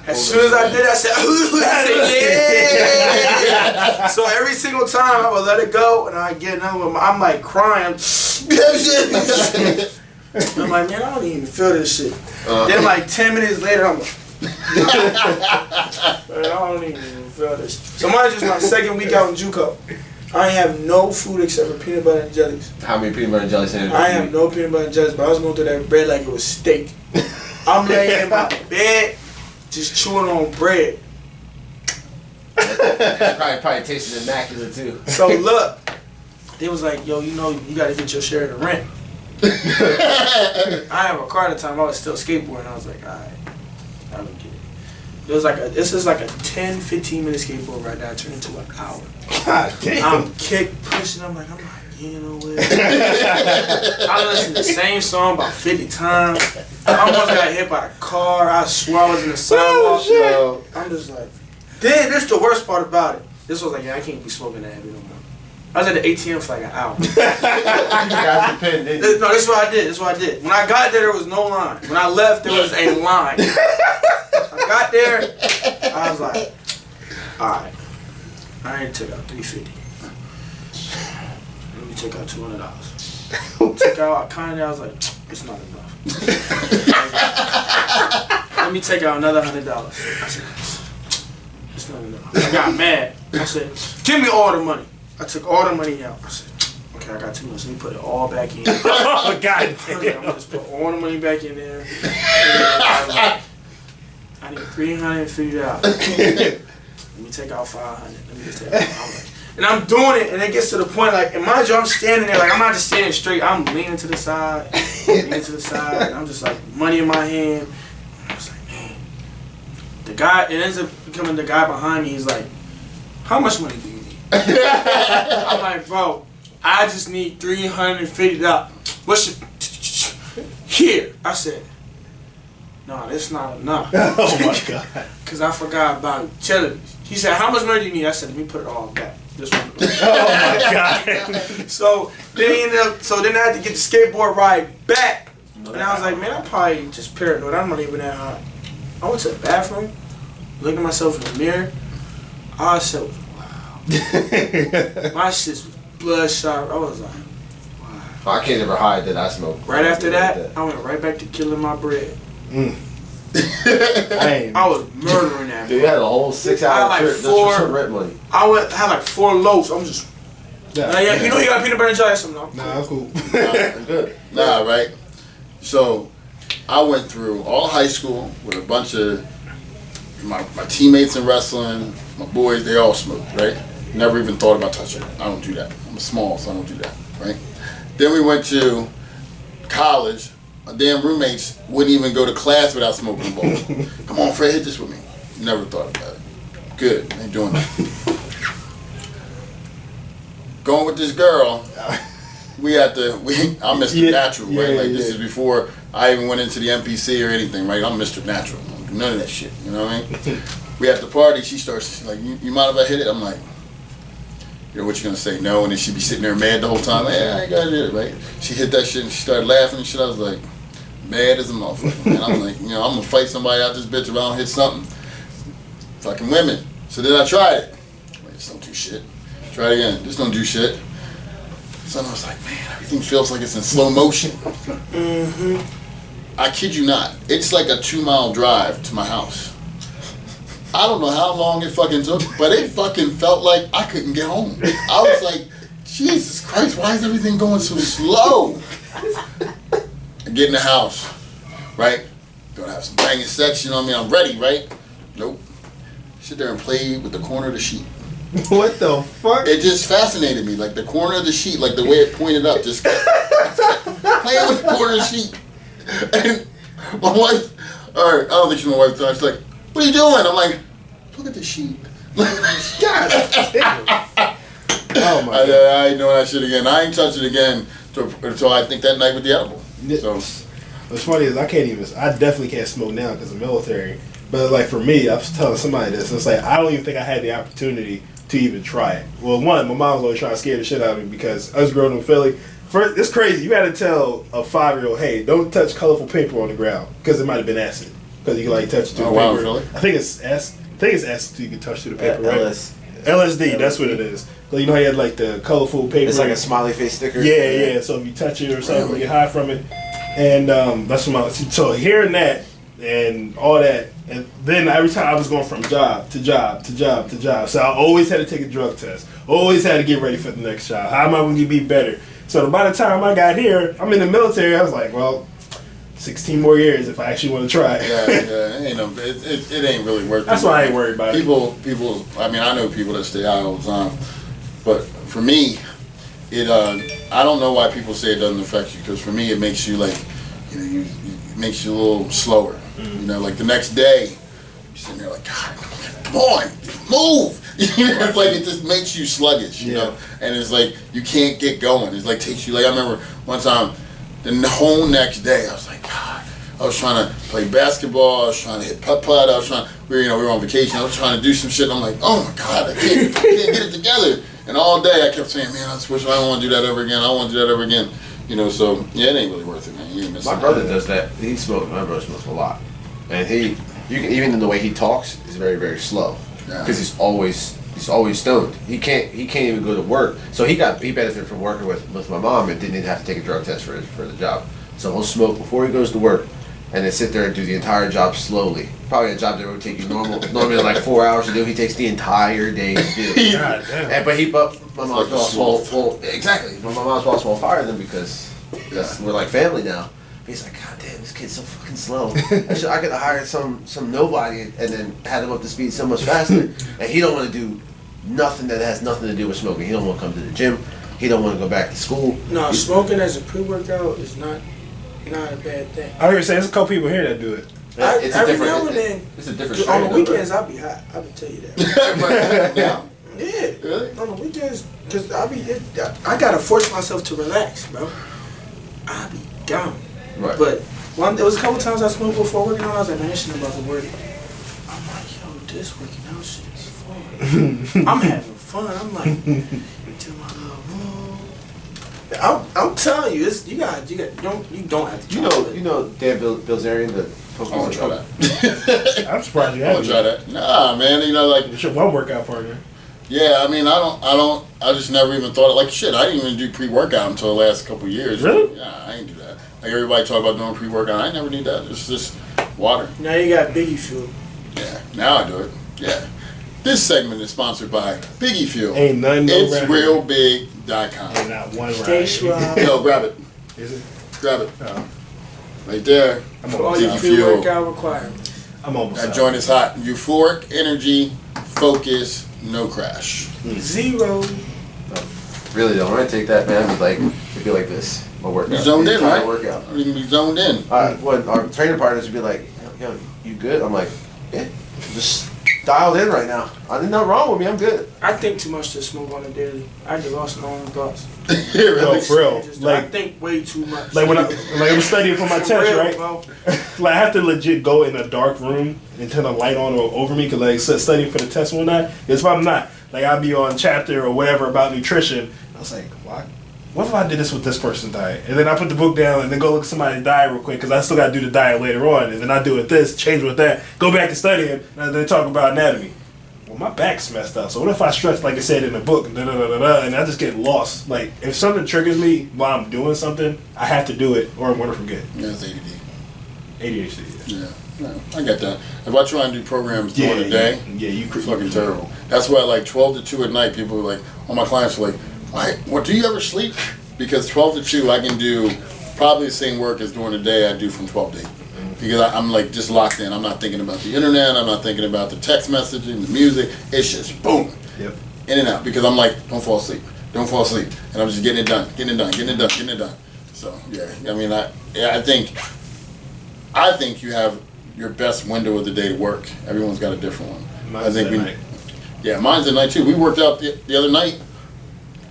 As soon as I did, I said, yeah. So every single time I would let it go and I get another one, I'm like crying. I'm like, man, I don't even feel this shit. Then like 10 minutes later, I'm like, man, I don't even feel this. So mine just my second week out in JUCO. I have no food except for peanut butter and jellies. How many peanut butter and jelly sandwiches? I have no peanut butter and jellies, but I was going through that bread like it was steak. I'm laying in my bed, just chewing on bread. probably tasted immaculate too. So look, they was like, yo, you got to get your share of the rent. I have a car at the time. I was still skateboarding. I was like, all right. I don't get it. This is like a 10-15 minute skateboard right now. It turned into an hour. God damn. I'm kick pushing. I'm not getting nowhere. I listened to the same song about 50 times. I almost got hit by a car. I swore I was in the sidewalk. Oh, I'm just like, then this is the worst part about it. This was like, yeah, I can't be smoking that heavy no more. I was at the ATM for like an hour. You got the pen, didn't you? No, this is what I did. When I got there was no line. When I left, there was a line. I got there, I was like, alright. I ain't took out $350. Let me take out $200. Took out Kanye, I was like, it's not enough. Let me take out another $100. I said, it's not enough. I got mad. I said, give me all the money. I took all the money out. I said, okay, okay, I got too much. Let me put it all back in. Oh, God I'm damn. gonna just put all the money back in there. I need $350. Let me take out $500. Let me just take out $500. And I'm doing it, and it gets to the point, like, and mind you, I'm standing there, like, I'm not just standing straight. I'm leaning to the side, and I'm just like, money in my hand. And I was like, man. The guy, it ends up becoming the guy behind me. He's like, how much money do you need? I'm like, bro, I just need $350. What's your, here? I said, no, that's not enough. Oh my God. Because I forgot about chili. He said, how much money do you need? I said, let me put it all back. This one. Oh my God. So then he ended up, so then I had to get the skateboard ride back. And I was like, man, I'm probably just paranoid. I'm not even that hot. I went to the bathroom, looked at myself in the mirror. I said, wow. My shit was bloodshot. I was like, wow. I can't ever hide that I smoke. Right after that, I went right back to killing my bread. I was murdering that. Dude, you had a whole 6 hour I had like trip just for some rent money. I had like 4 loaves. I'm just. Yeah, you know you got peanut butter and jelly or something. Nah, I'm cool. I'm good. Nah, right? So, I went through all high school with a bunch of my teammates in wrestling, my boys, they all smoked, right? Never even thought about touching it. I don't do that. I'm small, so I don't do that, right? Then we went to college. My damn roommates wouldn't even go to class without smoking a bowl. Come on, Fred, hit this with me. Never thought about it. Good, ain't doing that. Going with this girl, I Mr. Natural, right? Like this is before I even went into the MPC or anything, right? I'm Mr. Natural. I don't do none of that shit, you know what I mean? We at the party, she starts like, you mind if I hit it? I'm like, you know what you gonna say, no? And then she'd be sitting there mad the whole time. Like, yeah, I ain't gotta do it, right? She hit that shit and she started laughing and shit. I was like, mad as a motherfucker. And I'm like, you know, I'm gonna fight somebody out this bitch if I don't hit something. Fucking women. So then I tried it. Wait, this don't do shit. Try it again. This don't do shit. So I was like, man, everything feels like it's in slow motion. I kid you not. It's like a 2-mile drive to my house. I don't know how long it fucking took, but it fucking felt like I couldn't get home. I was like, Jesus Christ, why is everything going so slow? I get in the house, right? Gonna have some banging sex, you know what I mean? I'm ready, right? Nope. Sit there and play with the corner of the sheet. What the fuck? It just fascinated me, like the corner of the sheet, like the way it pointed up, just playing with the corner of the sheet. And my wife, or I don't think she's my wife, she's like, what are you doing? I'm like, look at the sheet. God damn. Oh my God. I ain't doing that shit again. I ain't touching it again until I think that night with the edible. So what's funny is I definitely can't smoke now because of the military. But like for me, I was telling somebody this. It's like I don't even think I had the opportunity to even try it. Well, one, my mom was always trying to scare the shit out of me because I was growing up in Philly. First, it's crazy. You got to tell a 5-year-old, hey, don't touch colorful paper on the ground because it might have been acid. Because you can like touch it through the paper. Really? I think it's S. So you can touch through the paper, right? LSD. That's what it is. So you know how you had like the colorful paper. It's like a smiley face sticker. Yeah. So if you touch it or something, you get high from it. And that's what so hearing that and all that, and then every time I was going from job to job to job to job. So I always had to take a drug test. Always had to get ready for the next job. How am I going to be better? So by the time I got here, I'm in the military. I was like, well, 16 more years if I actually want to try it. It ain't really worth it. That's why I ain't worried about it. People, I mean, I know people that stay out all the time. But for me, I don't know why people say it doesn't affect you. Because for me, it makes you like, it makes you a little slower. You know, like the next day, you're sitting there like, God, come on, move. It's like it just makes you sluggish, you know? And it's like, you can't get going. It's like takes you, like I remember one time, the whole next day, I was like, God, I was trying to play basketball, I was trying to hit putt-putt, we were on vacation, I was trying to do some shit, and I'm like, oh my God, I can't get it together. And all day I kept saying, man, I don't want to do that ever again, I don't want to do that ever again. You know, so, yeah, it ain't really worth it, man. You ain't missing My brother does that. My brother smokes a lot. And even in the way he talks, is very, very slow. Because he's always stoned. He can't even go to work. So he benefited from working with my mom and didn't even have to take a drug test for the job. So he'll smoke before he goes to work, and then sit there and do the entire job slowly. Probably a job that would take you normally like 4 hours to do. He takes the entire day to do. God damn. And, but my mom's boss well, exactly. My mom's boss won't fire them because we're like family now. He's like, God damn, this kid's so fucking slow. I could have hired some nobody and then had him up to speed so much faster. And he don't want to do nothing that has nothing to do with smoking. He don't want to come to the gym. He don't want to go back to school. No, smoking as a pre-workout is not a bad thing. I hear saying there's a couple people here that do it. It's a every different. now and then, It's a different. on the strain, weekends, I'll be hot. I can tell you that. Yeah. Yeah, Really? on the weekends, because I gotta force myself to relax, bro. I be down. Right. But there was a couple times I smoked before working out. I was like, man, this shit about to work. I'm like, yo, this working out shit is fun. I'm having fun. I'm like, to my little room. I'm telling you, you don't have to try it. You know Dan Bilzerian, the I want to try that. I'm surprised you I want haven't. to try that. Nah, man. You know, like, It's your one workout partner. yeah. I mean, I just never even thought like shit. I didn't even do pre-workout until the last couple of years. Really? Yeah, I didn't do that. Like everybody talk about doing pre-workout. I never did that. It's just water. Now you got Biggie Fuel. Yeah. Now I do it. Yeah. This segment is sponsored by Biggie Fuel. Ain't nothing no It's rapper. realbig.com. Ain't not one Stay right. strong. Yo, grab it. Is it? Grab it. Oh, Right there. I'm For all almost your Biggie out. Fuel. pre-workout requirements. I'm almost That out. joint is hot. Euphoric energy, focus, no crash. Zero. really though. When I take that, man, it'd be like this. My workout. You zoned The in, entire right? Workout. I mean, you zoned in. When our training partners would be like, yo, you good? I'm like, yeah, just dialed in right now. There's nothing wrong with me. I'm good. I think too much to smoke on a daily. I just lost my own thoughts. No, for real. I Like, think way too much. like I'm studying for my For test, real, right? bro. Like I have to legit go in a dark room and turn the light on or over me because like studying for the test one night. Because if I'm not, like I'll be on chapter or whatever about nutrition. I was like, what if I did this with this person's diet? And then I put the book down and then go look at somebody's diet real quick because I still got to do the diet later on. And then I do it this, change with that, go back to studying, and then talk about anatomy. Well, my back's messed up. So what if I stretch like I said in the book, and I just get lost? Like if something triggers me while I'm doing something, I have to do it or I'm gonna forget. Yeah, it's ADD. ADHD. Yeah. No, I get that. If I try and do programs during the day, you it's fucking terrible. That's why like 12 to 2 at night, people are like, all my clients are like, what, do you ever sleep? Because 12 to 2, I can do probably the same work as during the day I do from 12 to 8. Because I'm like just locked in. I'm not thinking about the internet. I'm not thinking about the text messaging, the music. It's just boom, Yep. in and out. Because I'm like, don't fall asleep. Don't fall asleep. And I'm just getting it done, getting it done, getting it done, getting it done. So yeah, I mean, I think you have your best window of the day to work. Everyone's got a different one. Mine's I think at night. Yeah, mine's at night too. We worked out the other night,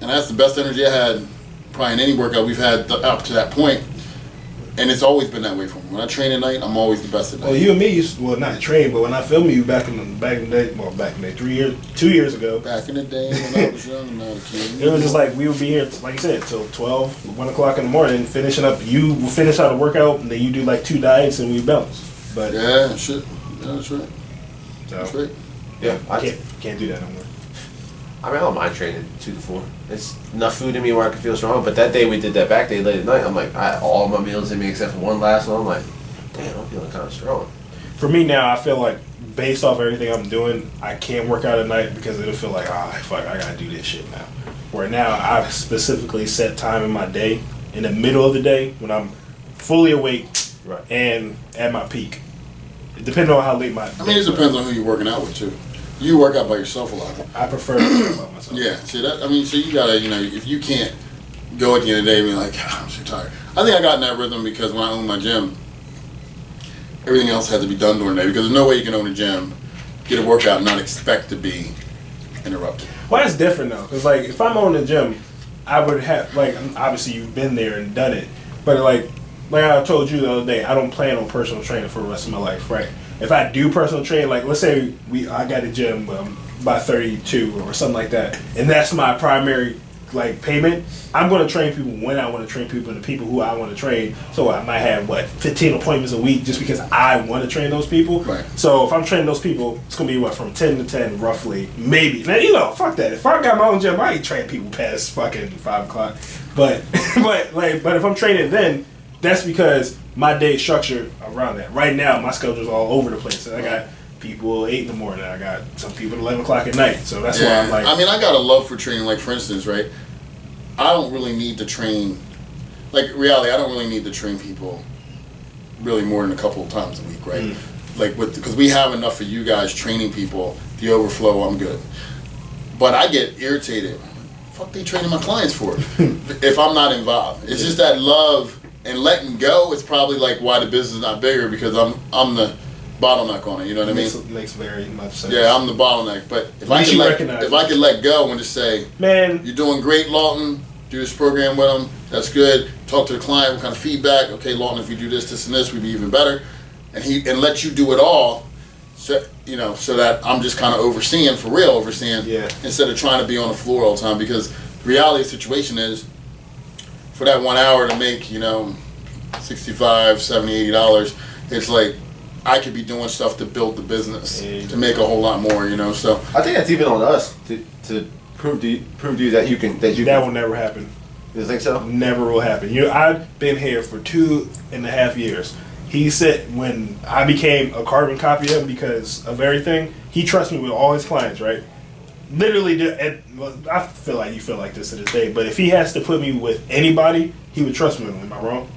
and that's the best energy I had probably in any workout we've had up to that point. And it's always been that way for me. When I train at night, I'm always the best at night. Well, you and me used not train, but when I filmed you back in the day, 2 years ago, Back in the day when I was young and not a kid. it was just like we would be here, like you said, till 12, 1 o'clock in the morning, finishing up. You will finish out a workout, and then you do like 2 diets, and we bounce. But Yeah, shit. Yeah, that's right. so, That's right. Yeah, I can't do that no more. I don't mind training 2 to 4. It's enough food in me where I can feel strong. But that day we did that back day late at night. I'm like, I had all my meals in me except for one last one. I'm like, damn, I'm feeling kind of strong. For me now, I feel like based off everything I'm doing, I can't work out at night because it'll feel like, fuck, I gotta do this shit now. Where now I've specifically set time in my day, in the middle of the day, when I'm fully awake Right. and at my peak. Depending on how late my. I mean, it depends on who you're working out with too. You work out by yourself a lot. I prefer to work out by myself. Yeah, see that? I mean, so you gotta, if you can't go at the end of the day and be like, I'm so tired. I think I got in that rhythm because when I owned my gym, everything else had to be done during the day because there's no way you can own a gym, get a workout, and not expect to be interrupted. Well, that's different though, because like if I'm on the gym, I would have like obviously you've been there and done it, but like I told you the other day, I don't plan on personal training for the rest of my life, right? If I do personal training, like let's say I got a gym by 32 or something like that, and that's my primary like payment, I'm going to train people when I want to train people and the people who I want to train. So I might have 15 appointments a week just because I want to train those people. Right. So if I'm training those people, it's going to be from 10 to 10 roughly, maybe. Now, fuck that. If I got my own gym, I ain't train people past fucking 5 o'clock. But but if I'm training then, that's because my day is structured around that. Right now, my schedule's all over the place. I got people 8 in the morning. I got some people 11 o'clock at night. So that's why I'm like. I mean, I got a love for training. Like for instance, right? I don't really need to train. Like reality, I don't really need to train people really more than a couple of times a week, right? Like because we have enough of you guys training people. The overflow, I'm good. But I get irritated. Fuck, they training my clients for if I'm not involved. It's just that love and letting go. It's probably like why the business is not bigger because I'm the bottleneck on it. You know what I mean? Makes very much sense. Yeah, I'm the bottleneck. But if I could let go and just say, man, you're doing great, Lawton. Do this program with them. That's good. Talk to the client. What kind of feedback? Okay, Lawton, if you do this, and this, we'd be even better. And let you do it all. So, so that I'm just kind of overseeing, instead of trying to be on the floor all the time. Because the reality of the situation is, for that 1 hour to make, $65, $70, $80, it's like I could be doing stuff to build the business to make a whole lot more. So I think that's even on us to prove to you that you can. That will never happen. You think so? Never will happen. I've been here for 2.5 years. He said when I became a carbon copy of him because of everything, he trusts me with all his clients, right? Literally, I feel like you feel like this to this day, but if he has to put me with anybody, he would trust me with them. Am I wrong?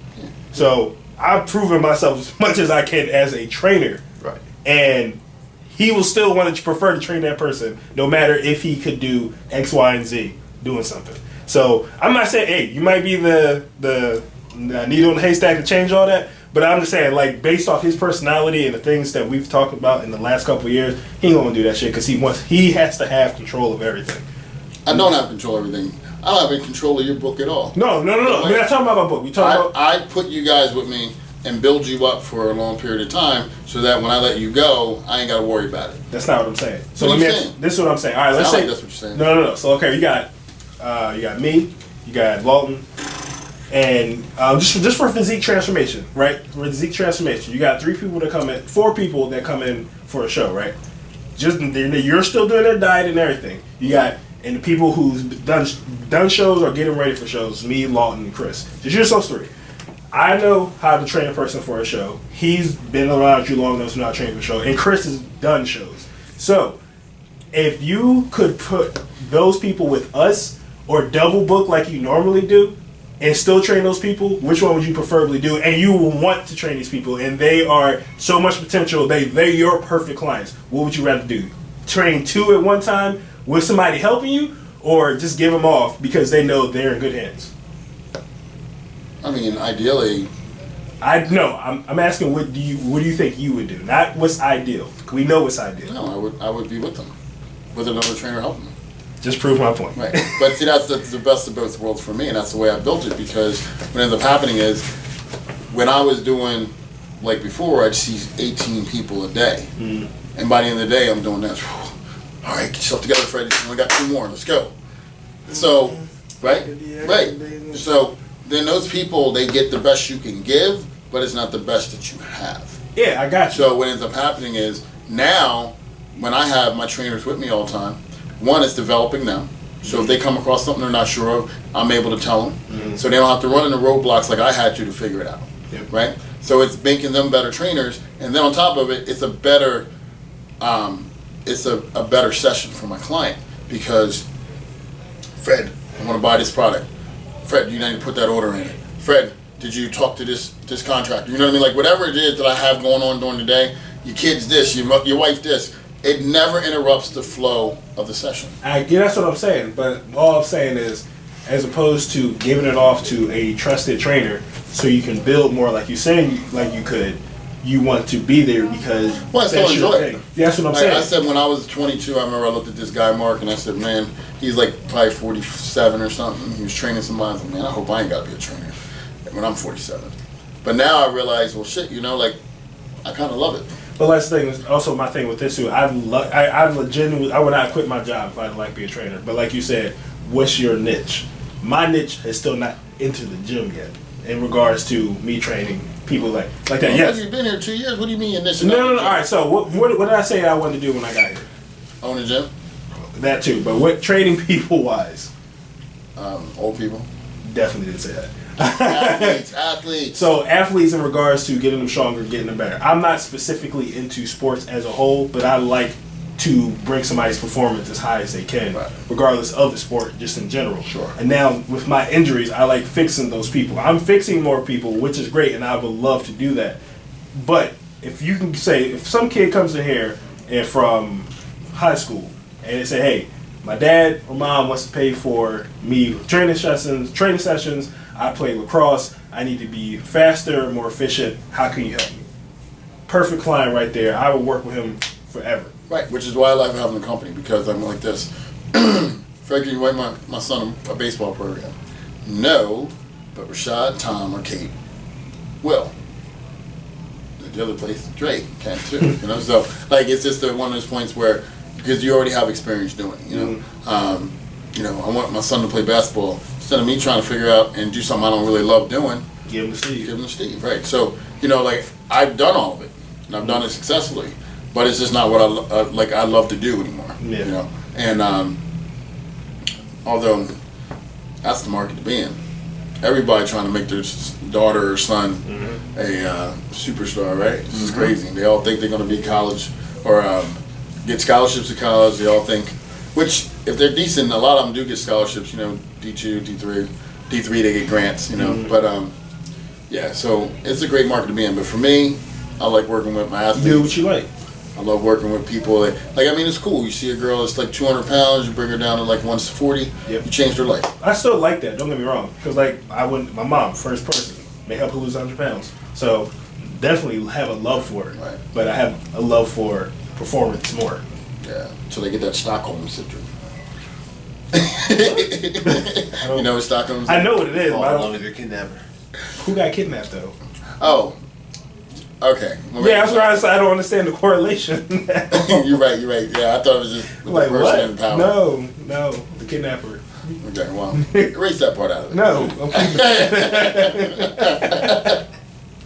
So I've proven myself as much as I can as a trainer. Right. And he will still want to prefer to train that person, no matter if he could do X, Y, and Z doing something. So I'm not saying, hey, you might be the needle in the haystack to change all that, but I'm just saying, like, based off his personality and the things that we've talked about in the last couple of years, he ain't gonna do that shit because he has to have control of everything. I don't have control of everything. I don't have any control of your book at all. No. We're not talking about my book. We talking about. I put you guys with me and build you up for a long period of time so that when I let you go, I ain't got to worry about it. That's not what I'm saying. So what saying? This is what I'm saying. All right, let's say that's what you're saying. No. So okay, you got me, you got Lawton, and just for physique transformation, right? For physique transformation, you got 4 people that come in for a show, right? You're still doing their diet and everything. You got and the people who's done shows or getting ready for shows, me, Lawton, and Chris. Just those 3. I know how to train a person for a show. He's been around you long enough to not train for a show. And Chris has done shows. So, if you could put those people with us or double book like you normally do and still train those people, which one would you preferably do? And you will want to train these people and they are so much potential. They're your perfect clients. What would you rather do? Train 2 at one time with somebody helping you or just give them off because they know they're in good hands? I mean, ideally, I'm asking what do you think you would do? Not what's ideal. We know what's ideal. No, I would be with them, with another trainer helping them. Just prove my point. Right. But see, that's the best of both worlds for me, and that's the way I built it. Because what ends up happening is, when I was doing like before, I'd see 18 people a day, and by the end of the day, I'm doing this. All right, get yourself together, Fred. You only got 2 more. Let's go. So, right. So. Then those people, they get the best you can give, but it's not the best that you have. Yeah, I got you. So what ends up happening is, now, when I have my trainers with me all the time, one is developing them. So if they come across something they're not sure of, I'm able to tell them. So they don't have to run into roadblocks like I had to figure it out. Yep. Right? So it's making them better trainers, and then on top of it, it's a better better session for my client because, Fred, I want to buy this product. Fred, you need to put that order in. Fred, did you talk to this contractor? You know what I mean? Like whatever it is that I have going on during the day, your kid's this, your wife this. It never interrupts the flow of the session. That's what I'm saying. But all I'm saying is, as opposed to giving it off to a trusted trainer, so you can build more, like you're saying, like you could. You want to be there because I still enjoy it. Yeah, that's what I'm saying. I said when I was 22, I remember I looked at this guy Mark and I said, man, he's like probably 47 or something. He was training somebody. I was like, man, I hope I ain't got to be a trainer when I'm 47. But now I realize, well, shit, like I kind of love it. But last thing is also my thing with this too. I would not quit my job if I didn't like being a trainer. But like you said, what's your niche? My niche is still not into the gym yet in regards to me training people like that. Well, yes. You've been here 2 years. What do you mean niche? No. All right. So what did I say I wanted to do when I got here? Own a gym. That too. But what training people wise? Old people. Definitely didn't say that. Athletes. So athletes in regards to getting them stronger, getting them better. I'm not specifically into sports as a whole, but I like to bring somebody's performance as high as they can, regardless of the sport, just in general. Sure. And now with my injuries, I like fixing those people. I'm fixing more people, which is great, and I would love to do that. But if you can say, if some kid comes in here and from high school and they say, hey, my dad or mom wants to pay for me training sessions, I play lacrosse, I need to be faster, more efficient, how can you help me? Perfect client right there. I will work with him forever. Right, which is why I like having a company, because I'm like this. Fred, can you write my son a baseball program? No, but Rashaad, Tom, or Kate will. The other place, Drake can too. You know, so like it's just one of those points where, because you already have experience doing it. You know, you know, I want my son to play basketball instead of me trying to figure out and do something I don't really love doing. Give him to Steve. Give him to Steve, right? So you know, like I've done all of it, and I've done it successfully. But it's just not what I love to do anymore. Yeah. You know, and although that's the market to be in, everybody trying to make their daughter or son a superstar, right? This is crazy. They all think they're going to be college or get scholarships to college. They all think, which if they're decent, a lot of them do get scholarships. You know, D2, D3, D3 they get grants. You know, but yeah. So it's a great market to be in. But for me, I like working with my athletes. Do what you like. I love working with people that, like, I mean, it's cool. You see a girl that's like 200 pounds, you bring her down to like 140, you change her life. I still like that, don't get me wrong. Because, like, my mom, first person, may help her lose 100 pounds. So, definitely have a love for it. Right. But I have a love for performance more. Yeah, until they get that Stockholm syndrome. You know what Stockholm syndrome? I know what it is, but I don't. Your kidnapper. Who got kidnapped, though? Oh. Okay. Yeah, that's why I don't understand the correlation. You're right. Yeah, I thought it was just with like, the person what? in power. No, the kidnapper. Okay, well, erase that part out of it. No, I'm keeping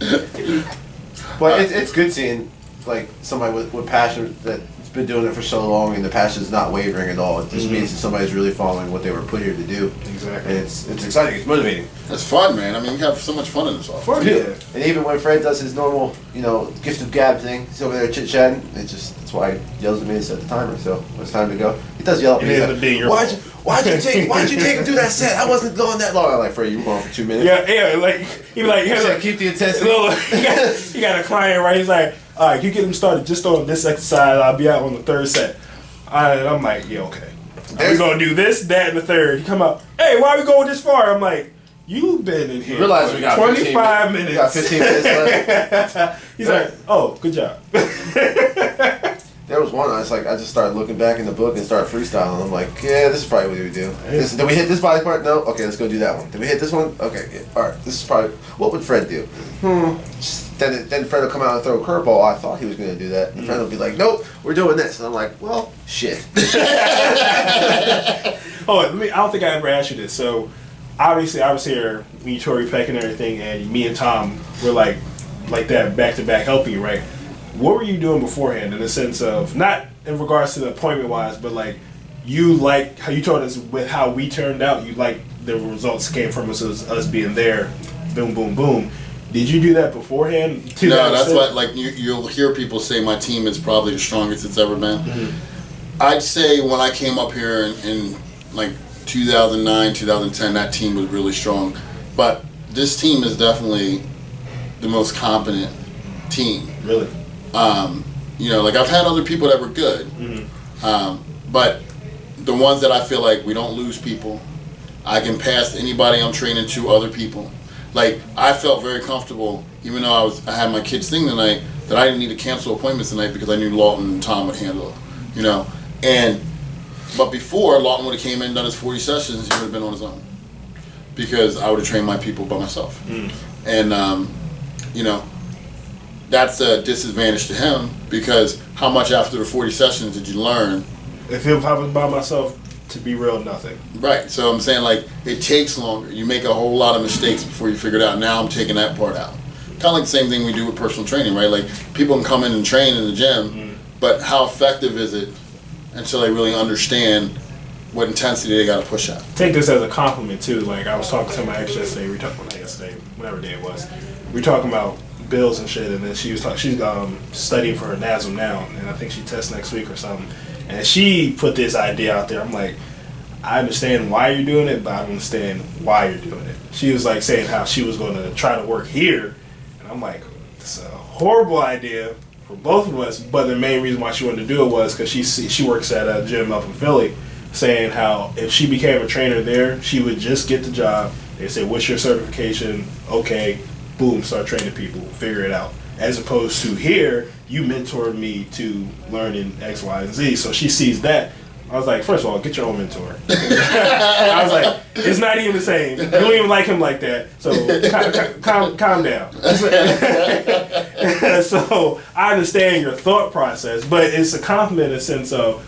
it. But it's good seeing like somebody with passion that's been doing it for so long, and the passion is not wavering at all. It just means that somebody's really following what they were put here to do. Exactly. And it's exciting. It's motivating. It's fun, man. I mean, you have so much fun in this office. Yeah. And even when Fred does his normal, gift of gab thing, he's over there chit chatting. That's why he yells at me to set the timer. So when it's time to go, he does yell at me. Why'd you take him through that set? I wasn't going that long. I'm like, Fred, you were going for 2 minutes. Yeah, like he be like, keep the intensity. He got a client, right? He's like, all right, you get him started just on this exercise. I'll be out on the third set. And I'm like, yeah, okay. We're gonna do this, that, and the third. He come out, hey, why are we going this far? I'm like, you've been in here. Realize we got 25 minutes. We got 15 minutes left. He's like, oh, good job. There was one, I just started looking back in the book and started freestyling. I'm like, yeah, this is probably what we would do. Did we hit this body part? No? Okay, let's go do that one. Did we hit this one? Okay, yeah. Alright, this is probably, what would Fred do? Then Fred will come out and throw a curveball. I thought he was going to do that. And Fred will be like, nope, we're doing this. And I'm like, well, shit. I don't think I ever asked you this. So, obviously, I was here, me, Tori Peck, and everything, and me and Tom were like that, back-to-back helping you, right? What were you doing beforehand in the sense of, not in regards to the appointment-wise, but like, you like how you told us with how we turned out, you like the results came from us being there, boom, boom, boom. Did you do that beforehand? No, that's why, like, you'll hear people say my team is probably the strongest it's ever been. Mm-hmm. I'd say when I came up here in like 2009, 2010, that team was really strong. But this team is definitely the most competent team. Really? Like I've had other people that were good, but the ones that I feel like we don't lose people, I can pass anybody I'm training to other people. Like I felt very comfortable, even though I had my kids' thing tonight, that I didn't need to cancel appointments tonight because I knew Lawton and Tom would handle it, But before Lawton would have came in and done his 40 sessions, he would have been on his own because I would have trained my people by myself, and that's a disadvantage to him because how much after the 40 sessions did you learn? If I was by myself, to be real, nothing. Right. So I'm saying like it takes longer. You make a whole lot of mistakes before you figure it out. Now I'm taking that part out. Kind of like the same thing we do with personal training, right? Like people can come in and train in the gym, but how effective is it until they really understand what intensity they got to push at. Take this as a compliment too. Like I was talking to my ex yesterday. We talked not yesterday, whatever day it was. We talking about bills and shit, and then she's studying for her NASM now, and I think she tests next week or something. And she put this idea out there. I'm like, I understand why you're doing it, but I don't understand why you're doing it. She was like saying how she was going to try to work here, and I'm like, it's a horrible idea for both of us. But the main reason why she wanted to do it was because she works at a gym up in Philly, saying how if she became a trainer there, she would just get the job. They say, "What's your certification?" Okay, boom, start training people, figure it out. As opposed to here, you mentored me to learning X, Y, and Z. So she sees that. I was like, first of all, get your own mentor. I was like, it's not even the same. You don't even like him like that. So calm down. So I understand your thought process, but it's a compliment in the sense of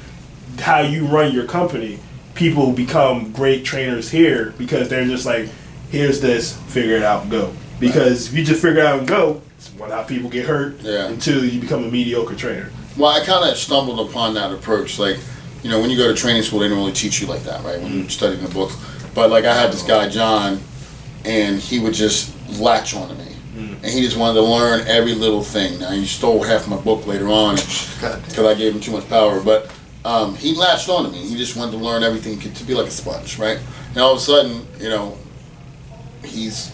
how you run your company. People become great trainers here because they're just like, here's this, figure it out and go. Because if you just figure it out and go, it's one how people get hurt until you become a mediocre trainer. Well, I kind of stumbled upon that approach. Like, you know, when you go to training school, they don't really teach you like that, right? When you're studying the books. But, like, I had this guy, John, and he would just latch onto me. And he just wanted to learn every little thing. Now, he stole half my book later on because I gave him too much power. But he latched onto me. He just wanted to learn everything to be like a sponge, right? And all of a sudden, you know, he's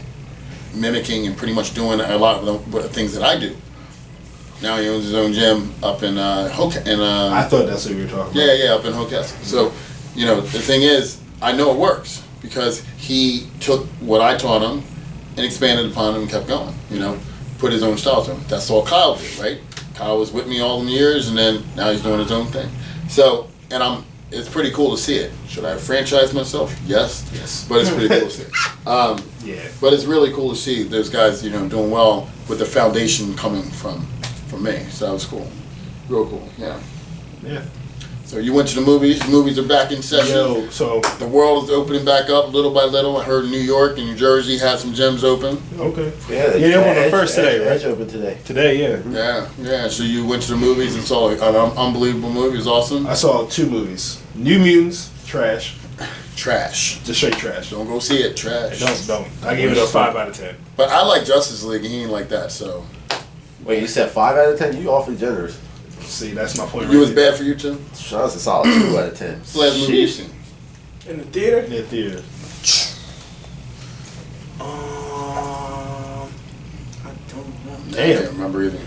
mimicking and pretty much doing a lot of the things that I do. Now he owns his own gym up in I thought that's what you were talking about. Yeah, up in Hocassin. So, you know, the thing is, I know it works because he took what I taught him and expanded upon it and kept going. You know, put his own style to it. That's all Kyle did, right? Kyle was with me all the years, and then now he's doing his own thing. So, and it's pretty cool to see it. Should I franchise myself? Yes. But it's pretty cool to see it. Yeah. But it's really cool to see those guys, you know, doing well with the foundation coming from me. So that was cool. Real cool, yeah. Yeah. So you went to the movies. The movies are back in session. So the world is opening back up little by little. I heard New York and New Jersey had some gyms open. Okay. Yeah, they won the first today, right? Edge open today. Today, yeah. Yeah. So you went to the movies and saw an unbelievable movie. It was awesome. I saw 2 movies. New Mutants, trash. Trash. Just straight trash. Don't go see it. Trash. Don't. I gave it a 5 out of 10. But I like Justice League and he ain't like that, so. Wait, you said 5 out of 10? You awfully generous. See, that's my point. You was bad for you too? That was a solid 2 out of 10. What's the last movie you've seen? In the theater? In the theater. I don't know. I can't remember either.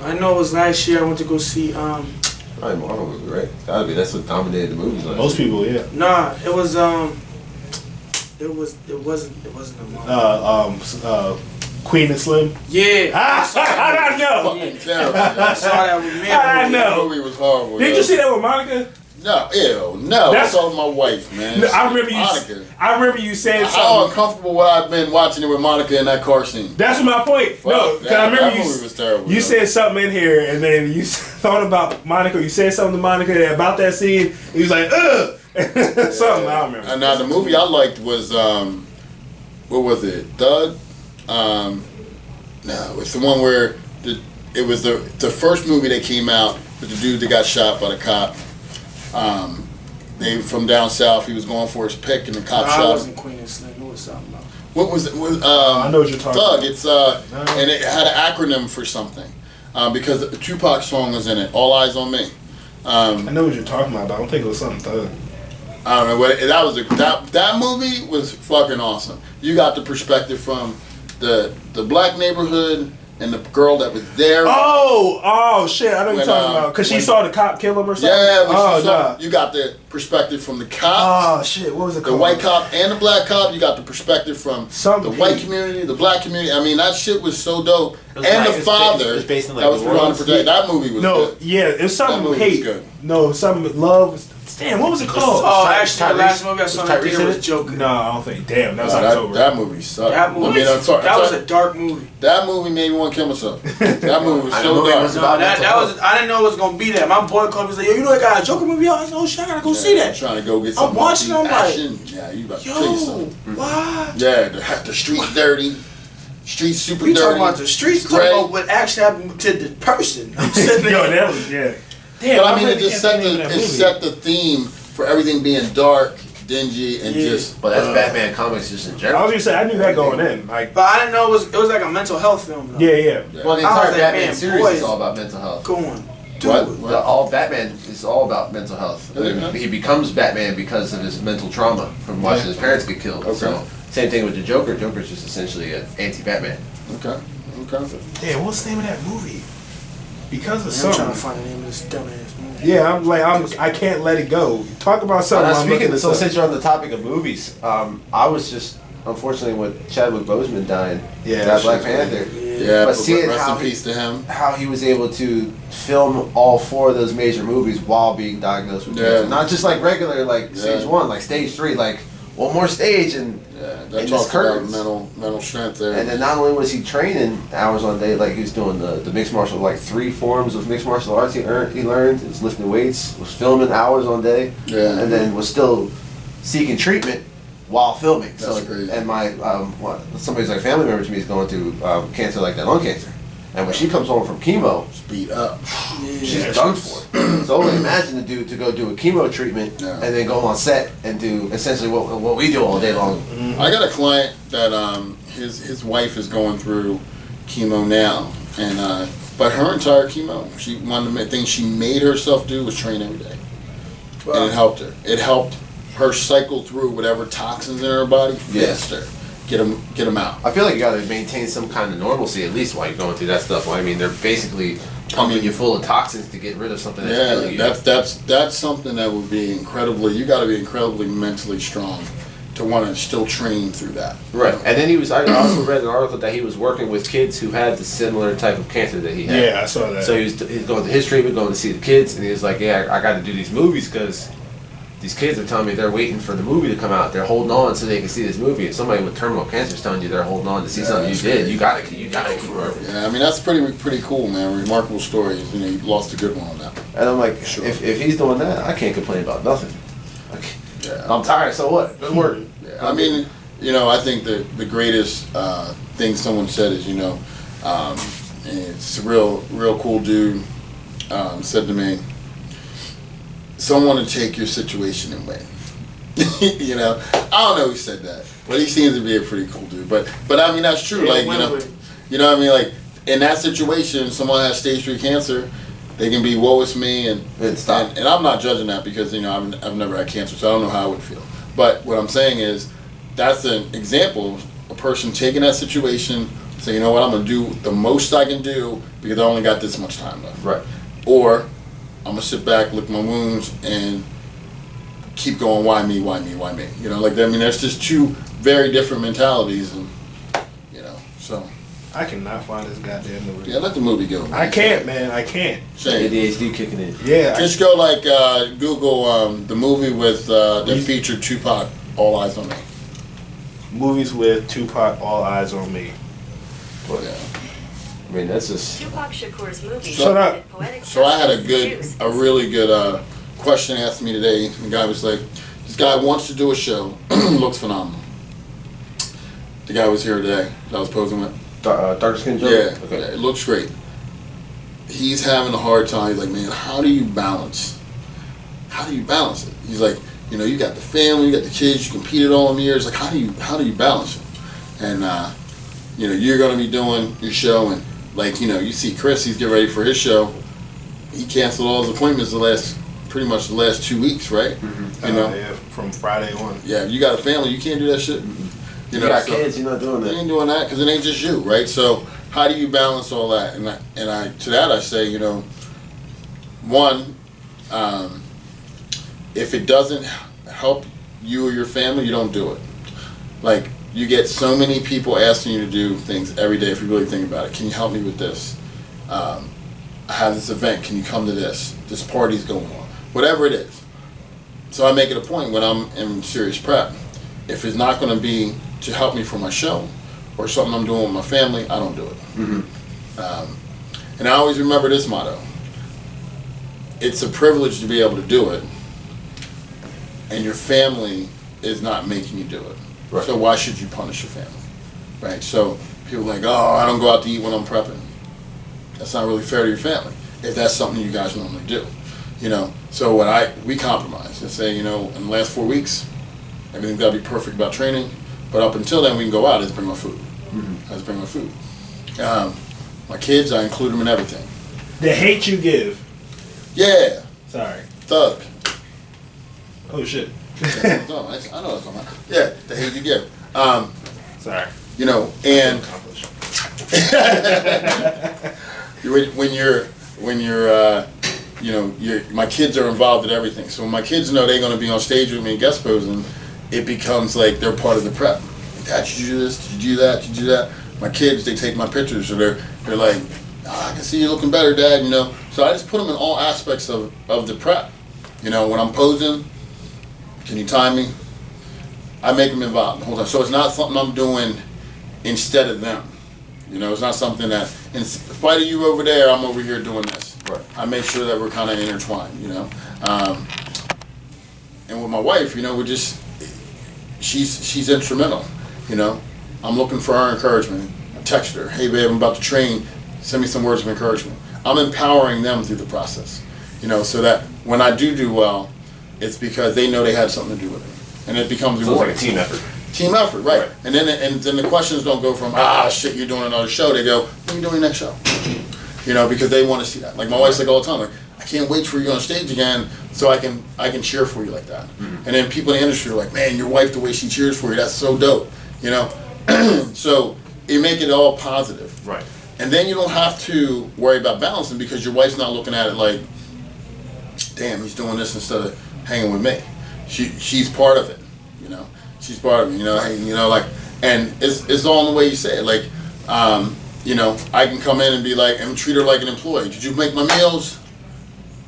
I know it was last year. I went to go see. Probably Marvel was great. Gotta be. That's what dominated the movies. Most people, yeah. Nah, it was. It wasn't a Marvel. Queen and Slim. Yeah. I know. Fucking terrible. I saw that with me. I know. The movie was horrible. Did you see that with Monica? No, ew, no. That's all my wife, man. No, I remember you. Monica. I remember you saying something. How uncomfortable would I have been watching it with Monica in that car scene? That's my point. No, because I remember that movie was terrible. You said something in here, and then you thought about Monica. You said something to Monica about that scene. And you was like, ugh. Something I don't remember. And now the movie I liked was what was it? Thug. No, it's the one where it was the first movie that came out with the dude that got shot by the cop. They from down south. He was going for his pick, and the cop shot him. I wasn't Queen and Slim. What was something about? What was it? I know what you're talking Thug. about. It's and it had an acronym for something because the Tupac song was in it. All Eyes on Me. I know what you're talking about, but I don't think it was something Thug. I don't know what that was. That movie was fucking awesome. You got the perspective from the black neighborhood and the girl that was there. Oh shit! I know what you're talking about because she saw the cop kill him or something. Yeah, you got the perspective from the cops. Oh shit! What was it the called? The white cop and the black cop. You got the perspective from the white community, the black community. I mean, that shit was so dope. And the father it was based on, like, that was trying to protect. That movie was good. Yeah, it was something that movie hate. Was good. No, something love. Damn, what was it called? Oh, actually, the last movie I saw in the theater was Joker. No, I don't think. Damn, that was October. That movie sucked. That movie, that was a dark movie. That movie made me want to kill myself. That movie was so dark. No, that was. I didn't know it was gonna be that. My boy called me and said, "Yo, you know that got a Joker movie out?" I said, "Oh shit, I gotta go see that." I'm trying to go get some. I'm watching. I'm like, yeah, you about to kill yourself. What? Yeah, the streets dirty. Streets super you dirty. talking about the streets? Talking about what actually happened to the person. I'm sitting there. Yo, that was Damn, but I mean, it just set the theme for everything being dark, dingy, and just. But that's Batman comics just in I general. was gonna say I knew that going in. Like, But I didn't know it was like a mental health film. Though. yeah. Well, the I entire was like, Batman man, series boys is all about mental health. Going. What? All Batman is all about mental health. He becomes Batman because of his mental trauma from watching his parents get killed. Okay. So same thing with the Joker. Joker's just essentially an anti-Batman. Okay. Damn, what's the name of that movie? Because of I'm trying to something. find the name of this dumbass movie. Yeah, I can't let it go. Talk about something. I'm looking this up. Since you're on the topic of movies, I was just unfortunately with Chadwick Boseman dying. Yeah, Black Panther. Yeah, But seeing rest how in peace to him. How he was able to film all 4 of those major movies while being diagnosed with cancer, not just like regular stage 1, like stage 3, like one more stage and. That talks about mental strength there. And then not only was he training hours on day, like he was doing the mixed martial, like 3 forms of mixed martial arts he learned. He was lifting weights, was filming hours on day, and then was still seeking treatment while filming. That's crazy. And my somebody's like a family member to me is going through cancer like that, lung cancer, and when she comes home from chemo, beat up. she's done for. So only imagine the dude to go do a chemo treatment and then go on set and do essentially what we do all day long. I got a client that his wife is going through chemo now, and but her entire chemo, one of the things she made herself do was train every day, and it helped her. It helped her cycle through whatever toxins in her body faster. Get them out. I feel like you got to maintain some kind of normalcy at least while you're going through that stuff. Well, I mean, they're basically pumping you full of toxins to get rid of something that's killing you. That's something that would be incredibly. You got to be incredibly mentally strong to want to still train through that. Right, and then I also read an article that he was working with kids who had the similar type of cancer that he had. Yeah, I saw that. So he's going to his treatment, going to see the kids, and he was like, "Yeah, I got to do these movies because these kids are telling me they're waiting for the movie to come out. They're holding on so they can see this movie. If somebody with terminal cancer is telling you they're holding on to see something you did, you gotta keep working." Yeah, I mean that's pretty cool, man. Remarkable story. You know, you lost a good one on that. And I'm like, if he's doing that, I can't complain about nothing. I'm tired, so what? Good work. I mean, I think the greatest thing someone said is, and it's a real cool dude said to me, someone to take your situation and win. I don't know who said that, but he seems to be a pretty cool dude. But I mean that's true. Like what I mean. Like in that situation, someone has stage 3 cancer. They can be woe is me, and I'm not judging that because I've never had cancer, so I don't know how I would feel. But what I'm saying is, that's an example of a person taking that situation, say, you know what, I'm gonna do the most I can do because I only got this much time left. Right. Or I'm gonna sit back, lick my wounds, and keep going. Why me? Why me? Why me? There's just 2 very different mentalities, and so. I cannot find this goddamn movie. Yeah, let the movie go. Man. I can't, man. I can't. Shame. ADHD kicking in. Yeah. Just go Google the movie with that featured Tupac, All Eyes on Me. Movies with Tupac, All Eyes on Me. But, yeah. I mean, that's just. Tupac Shakur's movie. Shut up. So I had a really good question asked me today. The guy was like, this guy wants to do a show, looks phenomenal. The guy was here today that I was posing with. Dark skin Joe? Yeah, Okay. yeah, it looks great. He's having a hard time. He's like, man, how do you balance it? He's like, you got the family, you got the kids, you competed all them years. Like, how do you balance it? And you're gonna be doing your show, and you see Chris, he's getting ready for his show. He canceled all his appointments pretty much the last 2 weeks, right? Mm-hmm. Yeah, from Friday on. Yeah, you got a family, you can't do that shit. You got kids, you're not doing that. You ain't doing that because it ain't just you, right? So how do you balance all that? And I to that I say, one, if it doesn't help you or your family, you don't do it. Like you get so many people asking you to do things every day. If you really think about it, can you help me with this? I have this event. Can you come to this? This party's going on. Whatever it is. So I make it a point when I'm in serious prep. If it's not going to be to help me for my show or something I'm doing with my family, I don't do it. Mm-hmm. And I always remember this motto. It's a privilege to be able to do it, and your family is not making you do it. Right. So why should you punish your family? Right? So people are like, oh, I don't go out to eat when I'm prepping. That's not really fair to your family if that's something you guys normally do. So we compromise and say, in the last 4 weeks, everything's got to be perfect about training. But up until then, we can go out. I just bring my food. I just bring my food. My kids, I include them in everything. The hate you give. Yeah. Sorry. Thug. Oh shit. I know that's what I'm talking about. Yeah, the hate you give. Sorry. And my kids are involved in everything. So when my kids know they're going to be on stage with me and guest posing, it becomes like they're part of the prep. Dad, did you do this? Did you do that? Did you do that? My kids, they take my pictures, so they're like, I can see you looking better, Dad. So I just put them in all aspects of the prep. When I'm posing, can you time me? I make them involved. Hold on. So it's not something I'm doing instead of them. It's not something that, in spite of you over there, I'm over here doing this. Right. I make sure that we're kind of intertwined, and with my wife, she's instrumental, I'm looking for her encouragement. I text her, hey babe, I'm about to train, send me some words of encouragement. I'm empowering them through the process, so that when I do well, it's because they know they had something to do with it. And it becomes rewarding. It's like a team effort. Team effort, right. And then the questions don't go from, shit, you're doing another show. They go, when are you doing your next show? Because they want to see that. Like my wife's like all the time, like, I can't wait for you on stage again so I can cheer for you like that. Mm-hmm. And then people in the industry are like, man, your wife, the way she cheers for you, that's so dope. So you make it all positive. Right. And then you don't have to worry about balancing because your wife's not looking at it like, damn, he's doing this instead of hanging with me. She's part of it, She's part of it, and it's all in the way you say it. Like, I can come in and be like, and treat her like an employee. Did you make my meals?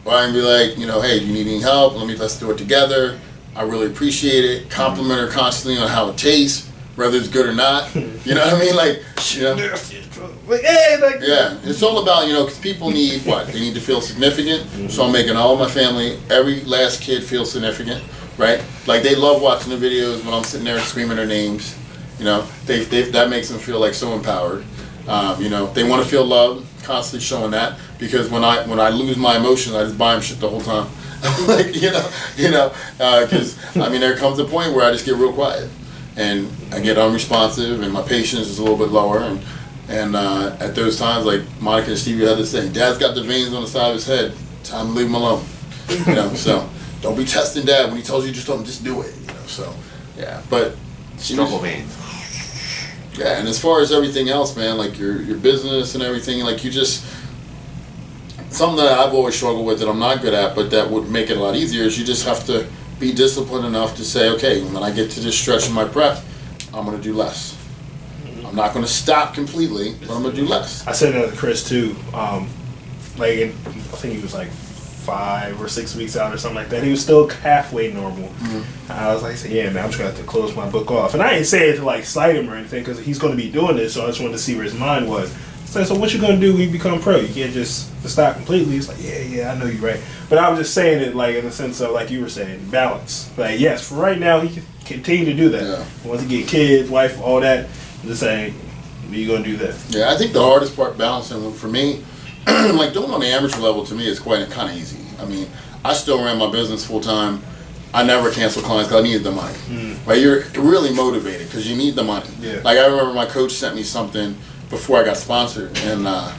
Or I can be like, hey, do you need any help? Let's do it together. I really appreciate it. Compliment her constantly on how it tastes, whether it's good or not. You know what I mean? Like, yeah, it's all about, because people need what? They need to feel significant. Mm-hmm. So I'm making all of my family, every last kid feel significant, right? Like they love watching the videos when I'm sitting there screaming their names. That makes them feel like so empowered. They want to feel loved, constantly showing that, because when I lose my emotions, I just buy them shit the whole time. Like, because there comes a point where I just get real quiet and I get unresponsive and my patience is a little bit lower, and at those times, like Monica and Stevie had this thing, Dad's got the veins on the side of his head, time to leave him alone. So don't be testing Dad when he tells you just do it. So yeah, but struggle veins. Yeah, and as far as everything else, man, like your business and everything, like something that I've always struggled with that I'm not good at, but that would make it a lot easier, is you just have to be disciplined enough to say, okay, when I get to this stretch in my prep, I'm going to do less. I'm not going to stop completely, but I'm going to do less. I said that to Chris too. I think he was like 5 or 6 weeks out or something like that. He was still halfway normal. Mm-hmm. I was like, yeah, man, I'm just going to have to close my book off. And I didn't say it to like slight him or anything because he's going to be doing this, so I just wanted to see where his mind was. So what you gonna do when you become pro? You can't just stop completely. He's like, yeah, I know you're right. But I was just saying it like in the sense of like you were saying, balance. Like yes, for right now he can continue to do that. Yeah. Once he get kids, wife, all that, just saying, you gonna do that. Yeah, I think the hardest part balancing for me, like doing on the amateur level to me is quite kind of easy. I still ran my business full time. I never canceled clients because I needed the money. Right, you're really motivated because you need the money. Yeah. Like I remember my coach sent me something before I got sponsored, and I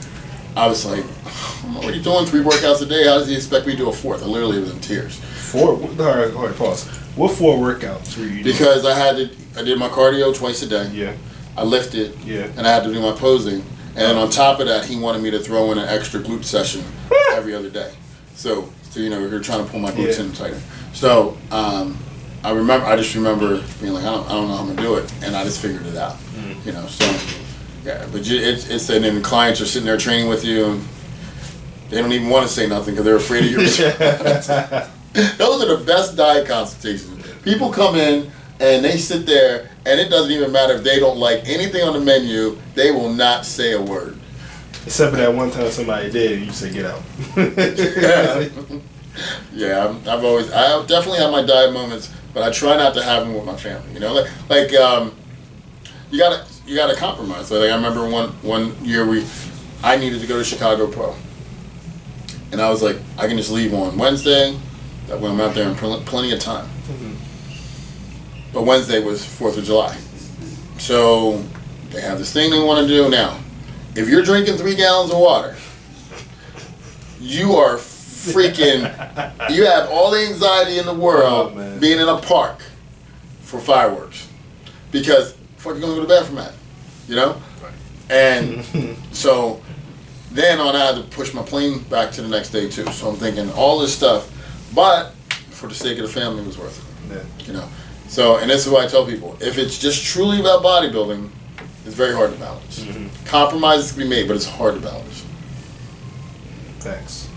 was like, I'm already doing 3 workouts a day. How does he expect me to do a 4th? I literally was in tears. 4? All right, pause. What 4 workouts were you doing? Because I did my cardio twice a day. Yeah. I lifted. Yeah. And I had to do my posing. And then on top of that, he wanted me to throw in an extra glute session every other day. So you're trying to pull my glutes in tighter. So I just remember being like, I don't know how I'm gonna do it, and I just figured it out. So. Yeah, but it's and then the clients are sitting there training with you, and they don't even want to say nothing because they're afraid of your response. Those are the best diet consultations. People come in and they sit there, and it doesn't even matter if they don't like anything on the menu, they will not say a word. Except for that one time somebody did, and you said, get out. Yeah, I definitely have my diet moments, but I try not to have them with my family. You gotta compromise. So I remember one year I needed to go to Chicago Pro, and I was like, I can just leave on Wednesday, That when I'm out there in plenty of time. But Wednesday was 4th of July. So they have this thing they want to do. Now, if you're drinking 3 gallons of water, you are freaking, you have all the anxiety in the world being in a park for fireworks. Because, fuck, you're going to go to the bathroom at, you know? And so then on, I had to push my plane back to the next day too. So I'm thinking all this stuff, but for the sake of the family, it was worth it. Yeah. You know? So, and this is what I tell people: if it's just truly about bodybuilding, it's very hard to balance. Compromises can be made, but it's hard to balance. Thanks.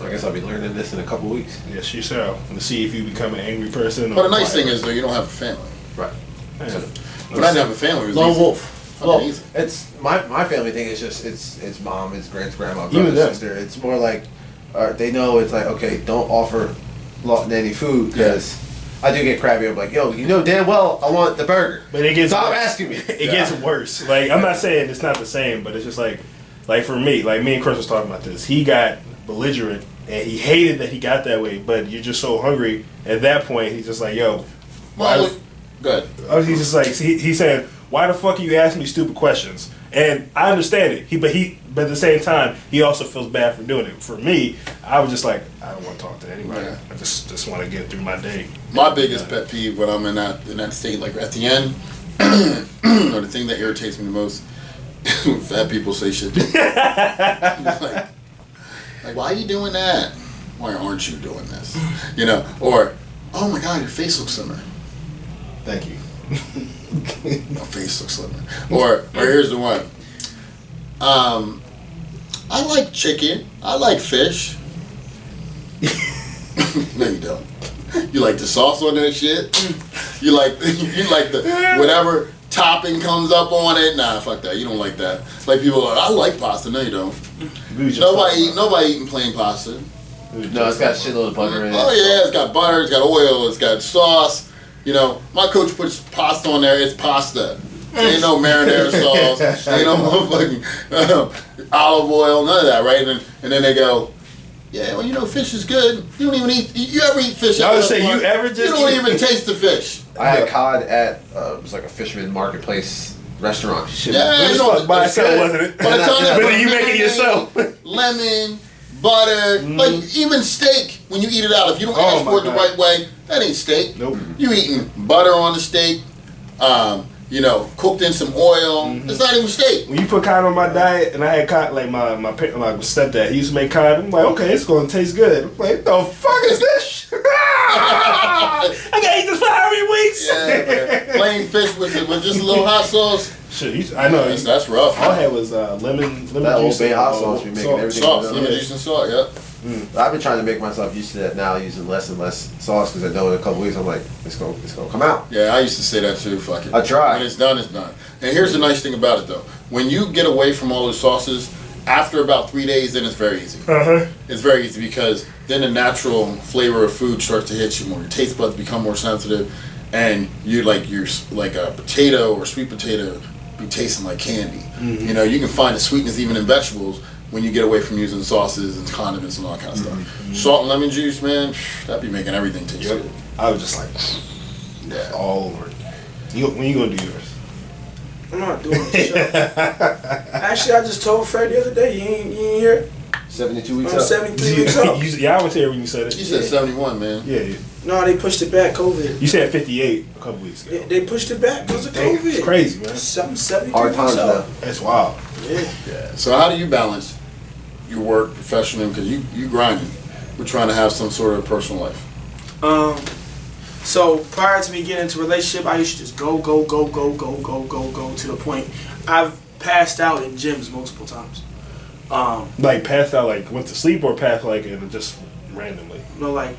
I guess I'll be learning this in a couple weeks. Yes, you shall. And to see if you become an angry person. But the nice thing is, though, you don't have a family. Right. Yeah. So, When I didn't have a family, it was lone easy. wolf. Fucking Well, easy. it's my family thing is just it's mom, it's grandma, Even brother, them. sister. It's more like they know it's like, okay, don't offer Lawton any food because I do get crabby. I'm like, yo, you know damn well I want the burger. But it gets Stop worse. asking me. It gets worse. Like, I'm not saying it's not the same, but it's just like for me, like me and Chris was talking about this. He got belligerent and he hated that he got that way, but you're just so hungry. At that point, he's just like, yo, why Well, the good. he's just like, he's saying, why the fuck are you asking me stupid questions? And I understand it. But at the same time, he also feels bad for doing it. For me, I was just like, I don't want to talk to anybody. Yeah. I just want to get through my day. My biggest pet peeve when I'm in that state, like at the end, or the thing that irritates me the most, when fat people say shit. like, why are you doing that? Why aren't you doing this? You know, or, oh my God, your face looks slimmer. Thank you. My face looks slimmer. Or here's the one. I like chicken. I like fish. No, you don't. You like the sauce on that shit? You like the whatever topping comes up on it? Nah, fuck that. You don't like that. Like people are like, I like pasta. No, you don't. Nobody eating plain pasta. No, it's got a shitload of butter in it. Oh yeah, it's got butter, it's got oil, it's got sauce. You know, my coach puts pasta on there. It's pasta. Ain't no marinara sauce. Ain't no motherfucking olive oil. None of that, right? And then they go, yeah, well, you know, fish is good. You don't even eat. You ever eat fish? I would say you ever just. You don't even taste the fish. I had cod at it was like a fisherman marketplace restaurant. Shit. Yeah, you know, by it's itself, good. wasn't it? By the time that But you make it yourself. Lemon, butter, like even steak. When you eat it out, if you don't ask for it the right way, that ain't steak. Nope. You eating butter on the steak. You know, cooked in some oil. It's not even steak. When you put cod on my diet, and I had cod, like my stepdad, he used to make cod. I'm like, okay, it's gonna taste good. I'm like, the fuck is this? I gotta eat this for how many weeks? Yeah, man. Plain fish with just a little hot sauce. Shit, I know. That's rough. All I had was lemon That juice. Old Bay and, hot sauce be making salt. everything. Salt, lemon juice and salt. Yep. I've been trying to make myself used to that now, using less and less sauce because I know in a couple weeks I'm like, it's gonna come out. Yeah, I used to say that too. Fuck it. I try. When it's done, it's done. And here's the nice thing about it though: when you get away from all those sauces, after about 3 days, then it's very easy. It's very easy because then the natural flavor of food starts to hit you more. Your taste buds become more sensitive, and you're like a potato or sweet potato be tasting like candy. You know, you can find the sweetness even in vegetables when you get away from using sauces and condiments and all that kind of stuff. Salt and lemon juice, man, that'd be making everything taste good. I was just like, Yeah. all over it. When you gonna do yours? I'm not doing this show. Actually, I just told Fred the other day, you ain't here. 72 weeks I'm up. 73 weeks up. Yeah, I was here when you said it. You said 71, man. Yeah. No, they pushed it back, COVID. You said 58 a couple weeks ago. They pushed it back because of Damn, COVID. it's crazy, man. Something 73 Hard weeks times now. up. That's wild. Yeah. So how do you balance your work professionally, because you grinding, we're trying to have some sort of personal life? So prior to me getting into a relationship, I used to just go to the point I've passed out in gyms multiple times. Like passed out, like went to sleep, or passed like and just randomly. You know, like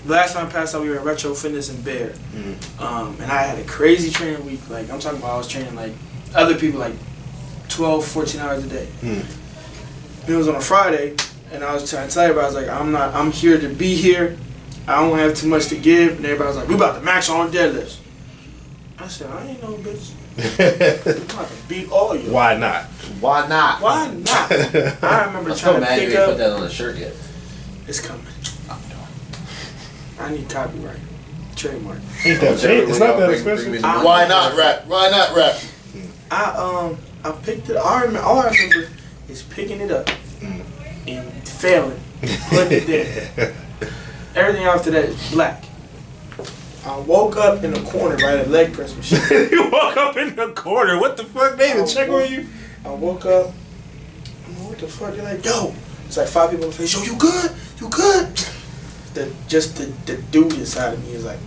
last time I passed out, we were in Retro Fitness in Bear, and I had a crazy training week. Like I'm talking about, I was training like other people like 12, 14 hours a day. It was on a Friday, and I was trying to tell everybody, I was like, I'm here to be here. I don't have too much to give. And everybody was like, we about to max on deadlifts. I said, I ain't no bitch. I'm about to beat all of you. Why not? Why not? Why not? I remember I'm so trying to mad you pick ain't put up. that on the shirt yet. It's coming. I need copyright. Trademark. Ain't that cheap? It's not that expensive. Why not rap? Why not rap? I picked it. All I remember is picking it up and failing, putting it there. Everything after that is black. I woke up in the corner by the leg press machine. You woke up in the corner. What the fuck? They even check on you? I woke up. I'm like, what the fuck? They're like, yo. It's like 5 people in the face. Yo, you good? You good? The dude inside of me is like,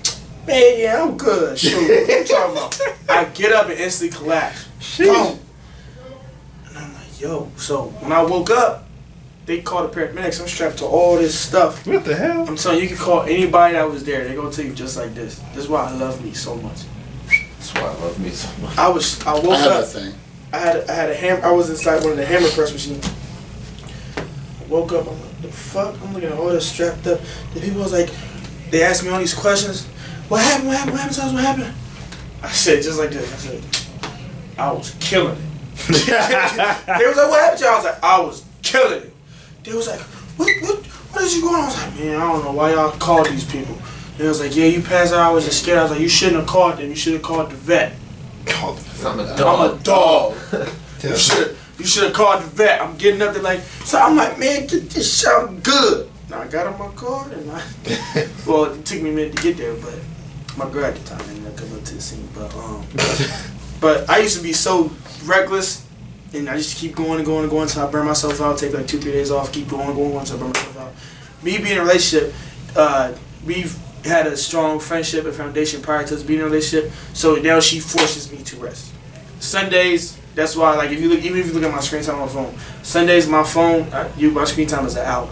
man, yeah, I'm good. Shoot, what you talking about? I get up and instantly collapse. Boom. And I'm like, yo. So when I woke up, they called the paramedics. I'm strapped to all this stuff. What the hell? I'm telling you, you can call anybody that was there. They're gonna tell you just like this. This is why I love me so much. That's why I love me so much. I woke up. I had a hammer. I was inside one of the hammer press machines. I woke up. I'm like, the fuck? I'm looking at all this strapped up. The people was like, they asked me all these questions. What happened? What happened? What happened? Tell us what happened. I said just like this. I said, I was killing it. They was like, what happened to you? I was like, I was killing it. They was like, what is you going on? I was like, man, I don't know why y'all called these people. They was like, yeah, you passed out. I was just scared. I was like, you shouldn't have called them. You should have called the vet. I'm a I'm a dog. You should have called the vet. I'm getting up there like, so I'm like, man, this sound good. Now I got in my car and well, it took me a minute to get there, but my girl at the time ended up coming up to the scene. But I used to be so reckless. And I just keep going and going and going until I burn myself out. Take like 2-3 days off. Keep going until I burn myself out. Me being in a relationship, we've had a strong friendship and foundation prior to us being in a relationship. So now she forces me to rest. Sundays, that's why like even if you look at my screen time on my phone, Sundays my phone, my screen time is an hour.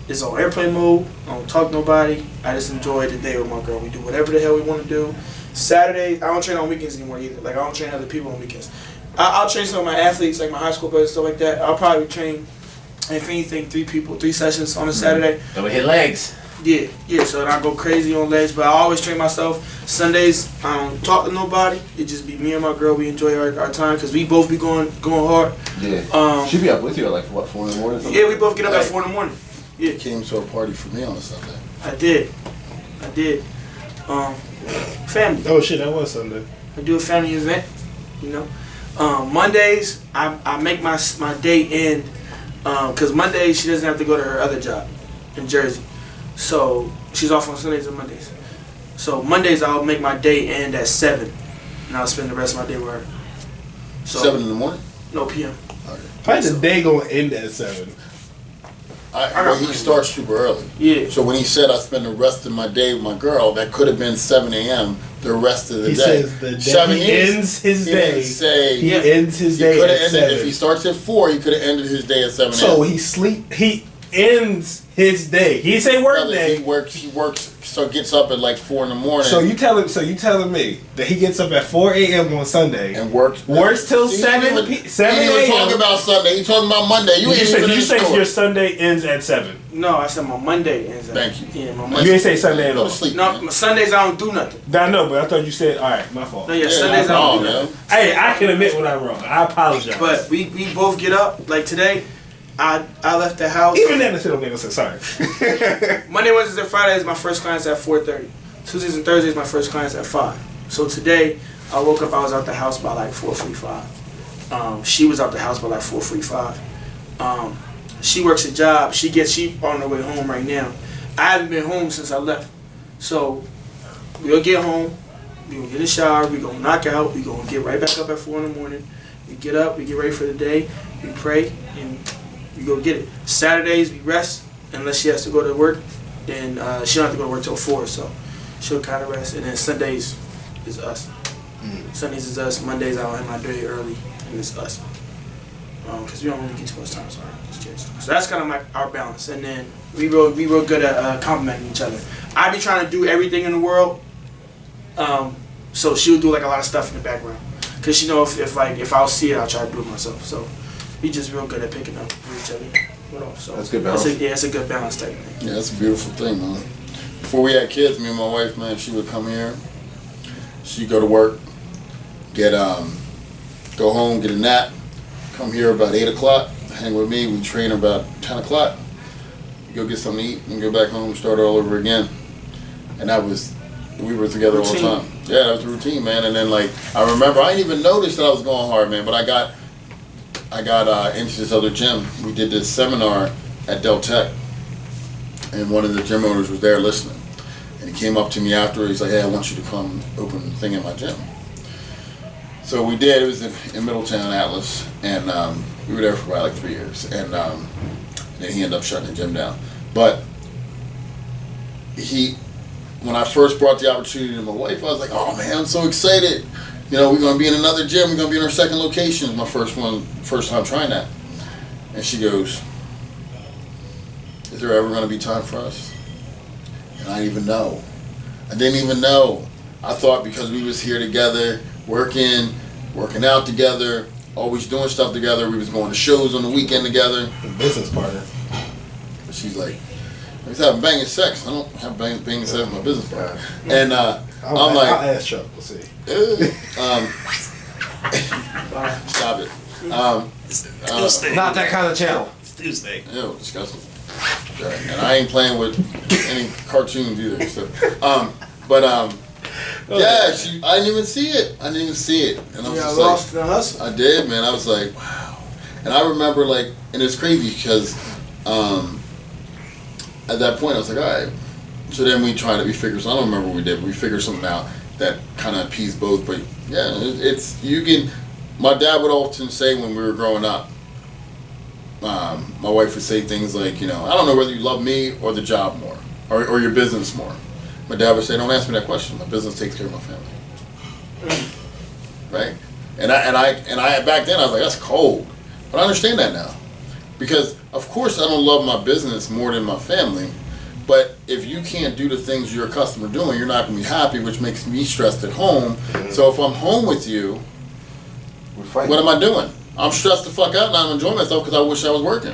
It's on airplane mode. I don't talk to nobody. I just enjoy the day with my girl. We do whatever the hell we want to do. Saturdays, I don't train on weekends anymore either. Like I don't train other people on weekends. I'll train some of my athletes, like my high school players, stuff like that. I'll probably train, if anything, 3 sessions on a Saturday. Then we hit legs. Yeah. So then I go crazy on legs, but I always train myself. Sundays, I don't talk to nobody. It just be me and my girl. We enjoy our time because we both be going hard. Yeah. She be up with you at like what, 4 in the morning? Yeah, we both get up at 4 in the morning. Yeah. You came to a party for me on a Sunday. I did. Family. Oh shit, that was Sunday. I do a family event, you know. Mondays, I make my day end, because Mondays she doesn't have to go to her other job in Jersey. So she's off on Sundays and Mondays. So Mondays I'll make my day end at 7, and I'll spend the rest of my day with her. So 7 in the morning? No, PM. Okay. How the day gonna end at 7? Well, he starts super early. Yeah. So when he said I spend the rest of my day with my girl, that could have been 7 a.m. the rest of the day. He says the day he ends his day. He ends his day at 7. If he starts at 4, he could have ended his day at 7 a.m. So he ends his day. He say work day. He works, so gets up at like 4 in the morning. So you telling me that he gets up at 4 a.m. on Sunday and works till 7 a.m. He ain't even talking about Sunday. He talking about Monday. You say your Sunday ends at 7. No, I said my Monday ends at 7. Thank you. Yeah, my Monday. You ain't say Sunday at all. No, Sundays I don't do nothing. I know, but I thought you said, all right, my fault. No, Sundays I don't do nothing. Hey, I can admit when I'm wrong. I apologize. But we both get up. Like today, I left the house. Even then, I still don't make no sense. Sorry. Monday, Wednesdays, and Fridays, my first client's at 4:30. Tuesdays and Thursdays, my first client's at 5. So today, I woke up. I was out the house by like 4:45. She was out the house by like 4:45. She works a job. She on her way home right now. I haven't been home since I left. So we'll get home. We gonna get a shower. We gonna knock out. We gonna get right back up at 4 in the morning. We get up. We get ready for the day. We pray and we go get it. Saturdays we rest unless she has to go to work. Then she don't have to go to work till 4, so she'll kind of rest. And then Sundays is us. Sundays is us. Mondays I'll end my day early, and it's us. Because we don't really get too much time. So that's kind of our balance. And then we real good at complimenting each other. I be trying to do everything in the world. So she'll do like a lot of stuff in the background. Cause she know if I'll see it, I'll try to do it myself. So we just real good at picking up with each other. So that's good balance. It's a good balance type thing. Yeah, that's a beautiful thing, man. Before we had kids, me and my wife, man, she would come here. She'd go to work, go home, get a nap, come here about 8 o'clock, hang with me. We train about 10 o'clock. Go get something to eat and go back home and start all over again. and we were together Routine. all the time. Yeah, that was the routine, man. And then like I remember, I didn't even notice that I was going hard, man. But I got into this other gym. We did this seminar at Del Tech, and one of the gym owners was there listening. And he came up to me after. He's like, "Hey, I want you to come open a thing in my gym." So we did. It was in Middletown, Atlas, and we were there for about like 3 years. And then he ended up shutting the gym down. But when I first brought the opportunity to my wife, I was like, "Oh man, I'm so excited! You know, we're gonna be in another gym. We're gonna be in our second location. It's my first time trying that." And she goes, "Is there ever gonna be time for us?" And I didn't even know. I didn't even know. I thought because we was here together, working out together, always doing stuff together, we was going to shows on the weekend together. Business partner. But she's like, "We was having banging sex. I don't have banging sex with my business partner." And I'm like, I'll ask Chuck. We'll see. Stop it. Tuesday. Not that kind of channel. It's Tuesday. Ew, disgusting. And I ain't playing with any cartoons either. So, yeah, I didn't even see it. And I was just lost like, in the hustle. I did, man. I was like, wow. And I remember, like, and it's crazy because at that point I was like, all right. So then we figured. So I don't remember what we did, but we figured something out that kind of appeased both. But yeah, my dad would often say when we were growing up, my wife would say things like, you know, "I don't know whether you love me or the job more, or your business more." My dad would say, "Don't ask me that question. My business takes care of my family." Right? And I back then I was like, that's cold. But I understand that now. Because of course I don't love my business more than my family. But if you can't do the things you're accustomed to doing, you're not gonna be happy, which makes me stressed at home. So if I'm home with you, what am I doing? I'm stressed the fuck out and I'm enjoying myself because I wish I was working.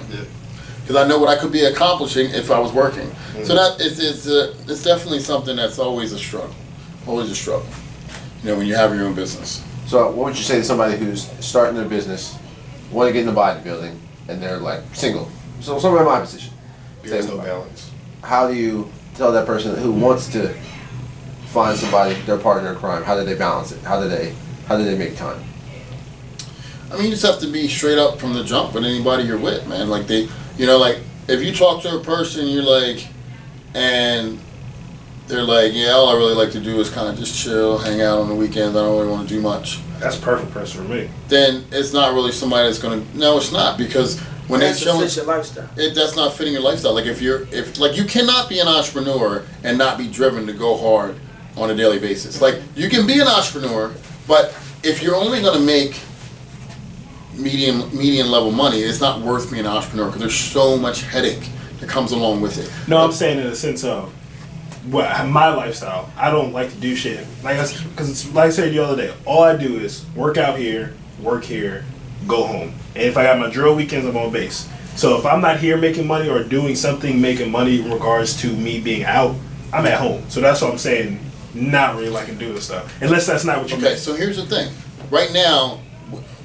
Because I know what I could be accomplishing if I was working. So that it's definitely something that's always a struggle. Always a struggle. You know, when you have your own business. So what would you say to somebody who's starting their business, want to get into bodybuilding, and they're like single? So somebody in my position. There's no balance. How do you tell that person who wants to find somebody, their partner in crime, how do they balance it? How do they make time? I mean, you just have to be straight up from the jump with anybody you're with, man. Like like if you talk to a person, you're like, and they're like, yeah, all I really like to do is kind of just chill, hang out on the weekends. I don't really want to do much. That's a perfect person for me. Then it's not really somebody that's gonna. No, it's not, because when they show fit your lifestyle. that's not fitting your lifestyle. Like if you cannot be an entrepreneur and not be driven to go hard on a daily basis. Like you can be an entrepreneur, but if you're only gonna make median level money, it's not worth being an entrepreneur because there's so much headache that comes along with it. No, I'm saying in the sense of my lifestyle. I don't like to do shit because like I said the other day, all I do is work out here, work here, go home. And if I got my drill weekends, I'm on base. So if I'm not here making money or doing something making money in regards to me being out, I'm at home. So that's what I'm saying. Not really liking doing this stuff, unless that's not what you. Okay, so here's the thing. Right now,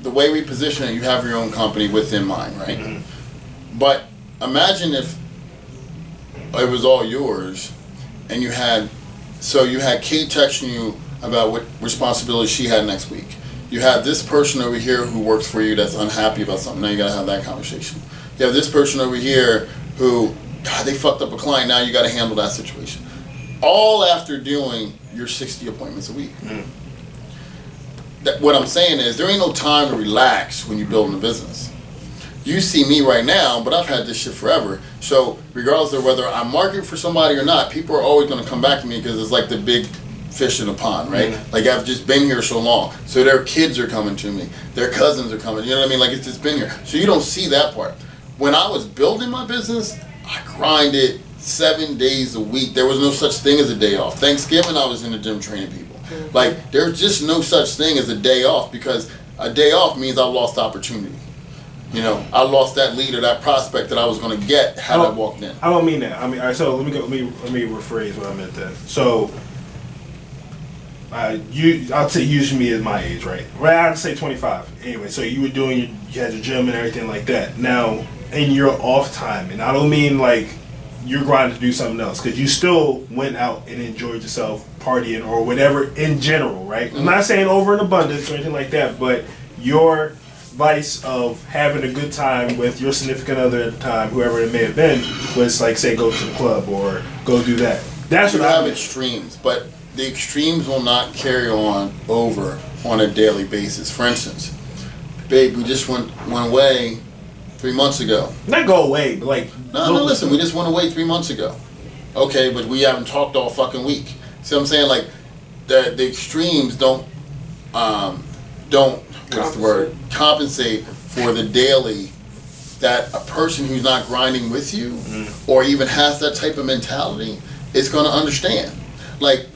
the way we position it, you have your own company within mine, right? Mm-hmm. But imagine if it was all yours, and you had Kate texting you about what responsibility she had next week. You have this person over here who works for you that's unhappy about something. Now you gotta have that conversation. You have this person over here who, God, they fucked up a client. Now you gotta handle that situation. All after doing your 60 appointments a week. Mm. What I'm saying is there ain't no time to relax when you're building a business. You see me right now, but I've had this shit forever. So regardless of whether I'm marketing for somebody or not, people are always going to come back to me because it's like the big fish in the pond, right? Mm-hmm. Like I've just been here so long. So their kids are coming to me. Their cousins are coming. You know what I mean? Like it's just been here. So you don't see that part. When I was building my business, I grinded 7 days a week. There was no such thing as a day off. Thanksgiving, I was in the gym training people. Mm-hmm. Like there's just no such thing as a day off because a day off means I lost opportunity. You know, I lost that lead or that prospect that I was going to get had I walked in. I don't mean that. I mean, all right. So let me rephrase what I meant then. So, I'll say usually me as my age, right? Right, I'd say 25. Anyway, so you were doing, you had your gym and everything like that. Now, in your off time, and I don't mean like you're grinding to do something else because you still went out and enjoyed yourself partying or whatever in general, right? I'm not saying over in abundance or anything like that, but your vice of having a good time with your significant other at the time, whoever it may have been, was like, say, go to the club or go do that. That's you what I have mean. extremes, but the extremes will not carry on over on a daily basis. For instance, babe, we just went away 3 months ago. Not go away, but like... No, listen, we just went away 3 months ago. Okay, but we haven't talked all fucking week. See what I'm saying? Like, the extremes don't what's the word? Compensate for the daily that a person who's not grinding with you or even has that type of mentality is going to understand. Like,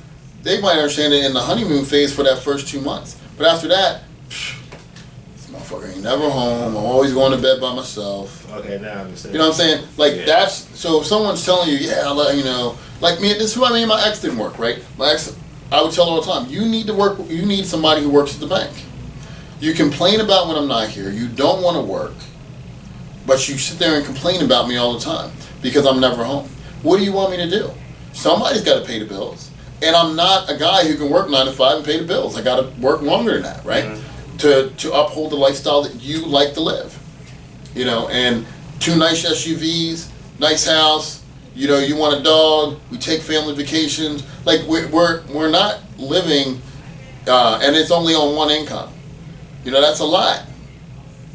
they might understand it in the honeymoon phase for that first 2 months. But after that, this motherfucker ain't never home. I'm always going to bed by myself. Okay, now I understand. You know what I'm saying? Like, that's, so if someone's telling you, yeah, I'll let you know, like me, this is what I mean, my ex didn't work, right? My ex, I would tell her all the time, you need somebody who works at the bank. You complain about when I'm not here, you don't want to work, but you sit there and complain about me all the time because I'm never home. What do you want me to do? Somebody's got to pay the bills. And I'm not a guy who can work 9 to 5 and pay the bills. I got to work longer than that, right? To uphold the lifestyle that you like to live. You know, and 2 nice SUVs, nice house, you know, you want a dog, we take family vacations. Like, we're not living, and it's only on one income. You know, that's a lot.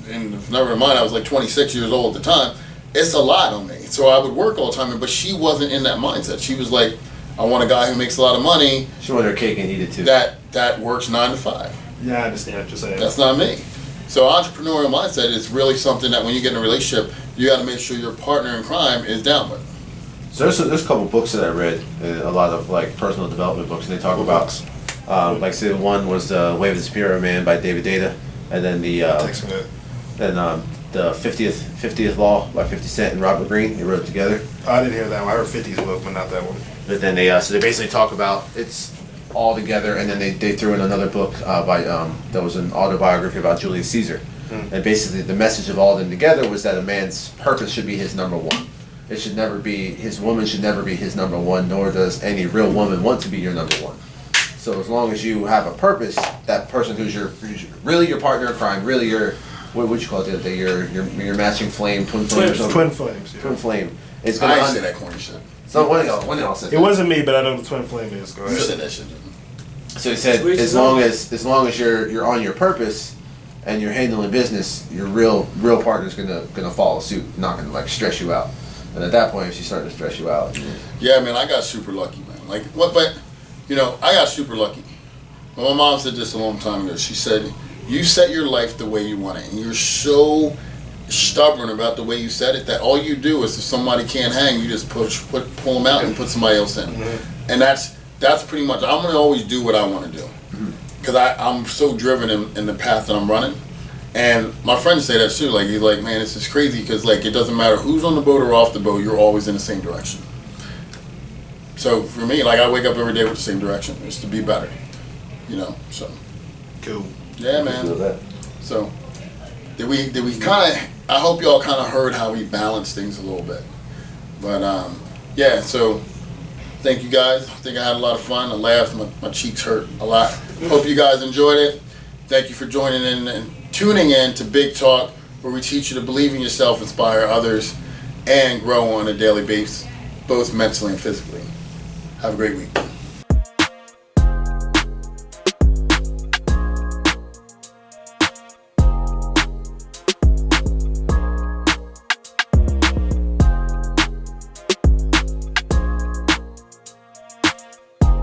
And never mind, I was like 26 years old at the time. It's a lot on me. So I would work all the time, but she wasn't in that mindset. She was like, I want a guy who makes a lot of money. She wanted her cake and eat it too. That works 9 to 5. Yeah, I understand what you're saying. That's not me. So entrepreneurial mindset is really something that when you get in a relationship, you got to make sure your partner in crime is down with. So there's a couple books that I read, a lot of like personal development books, and they talk about, like say one was The Way of the Superior Man by David Data, and then the 50th Law by 50 Cent and Robert Greene. They wrote it together. I didn't hear that one. I heard 50's book, but not that one. But then they so they basically talk about it's all together, and then they threw in another book by that was an autobiography about Julius Caesar, and basically the message of all of them together was that a man's purpose should be his number one. It should never be his woman should never be his number one, nor does any real woman want to be your number one. So as long as you have a purpose, that person who's really your partner in crime, really your what would you call it the other day, your matching flame, twin flame or something? Twin flames. Yeah. Twin flame. It's I gonna ain't say that corny shit. So one of y'all said It that. wasn't me, but I know the twin flame is. Go You ahead. said that shit. So he said, as long as you're on your purpose and you're handling business, your real partner's gonna follow suit, not gonna like stress you out. And at that point, if she's starting to stress you out, Yeah, man, I got super lucky, man. Like what? But you know, I got super lucky. My mom said this a long time ago. She said, "You set your life the way you want it, and you're so stubborn about the way you said it that all you do is if somebody can't hang, you just pull them out and put somebody else in." And that's pretty much. I'm gonna always do what I want to do because I'm so driven in the path that I'm running. And my friends say that too. Like he's like, man, this is crazy because like it doesn't matter who's on the boat or off the boat, you're always in the same direction. So for me, like I wake up every day with the same direction, is to be better. You know, so Cool. yeah, man. So did we kind of? I hope y'all kind of heard how we balance things a little bit. But yeah, so thank you guys. I think I had a lot of fun. I laughed. My cheeks hurt a lot. Hope you guys enjoyed it. Thank you for joining in and tuning in to Big Talk, where we teach you to believe in yourself, inspire others, and grow on a daily basis, both mentally and physically. Have a great week.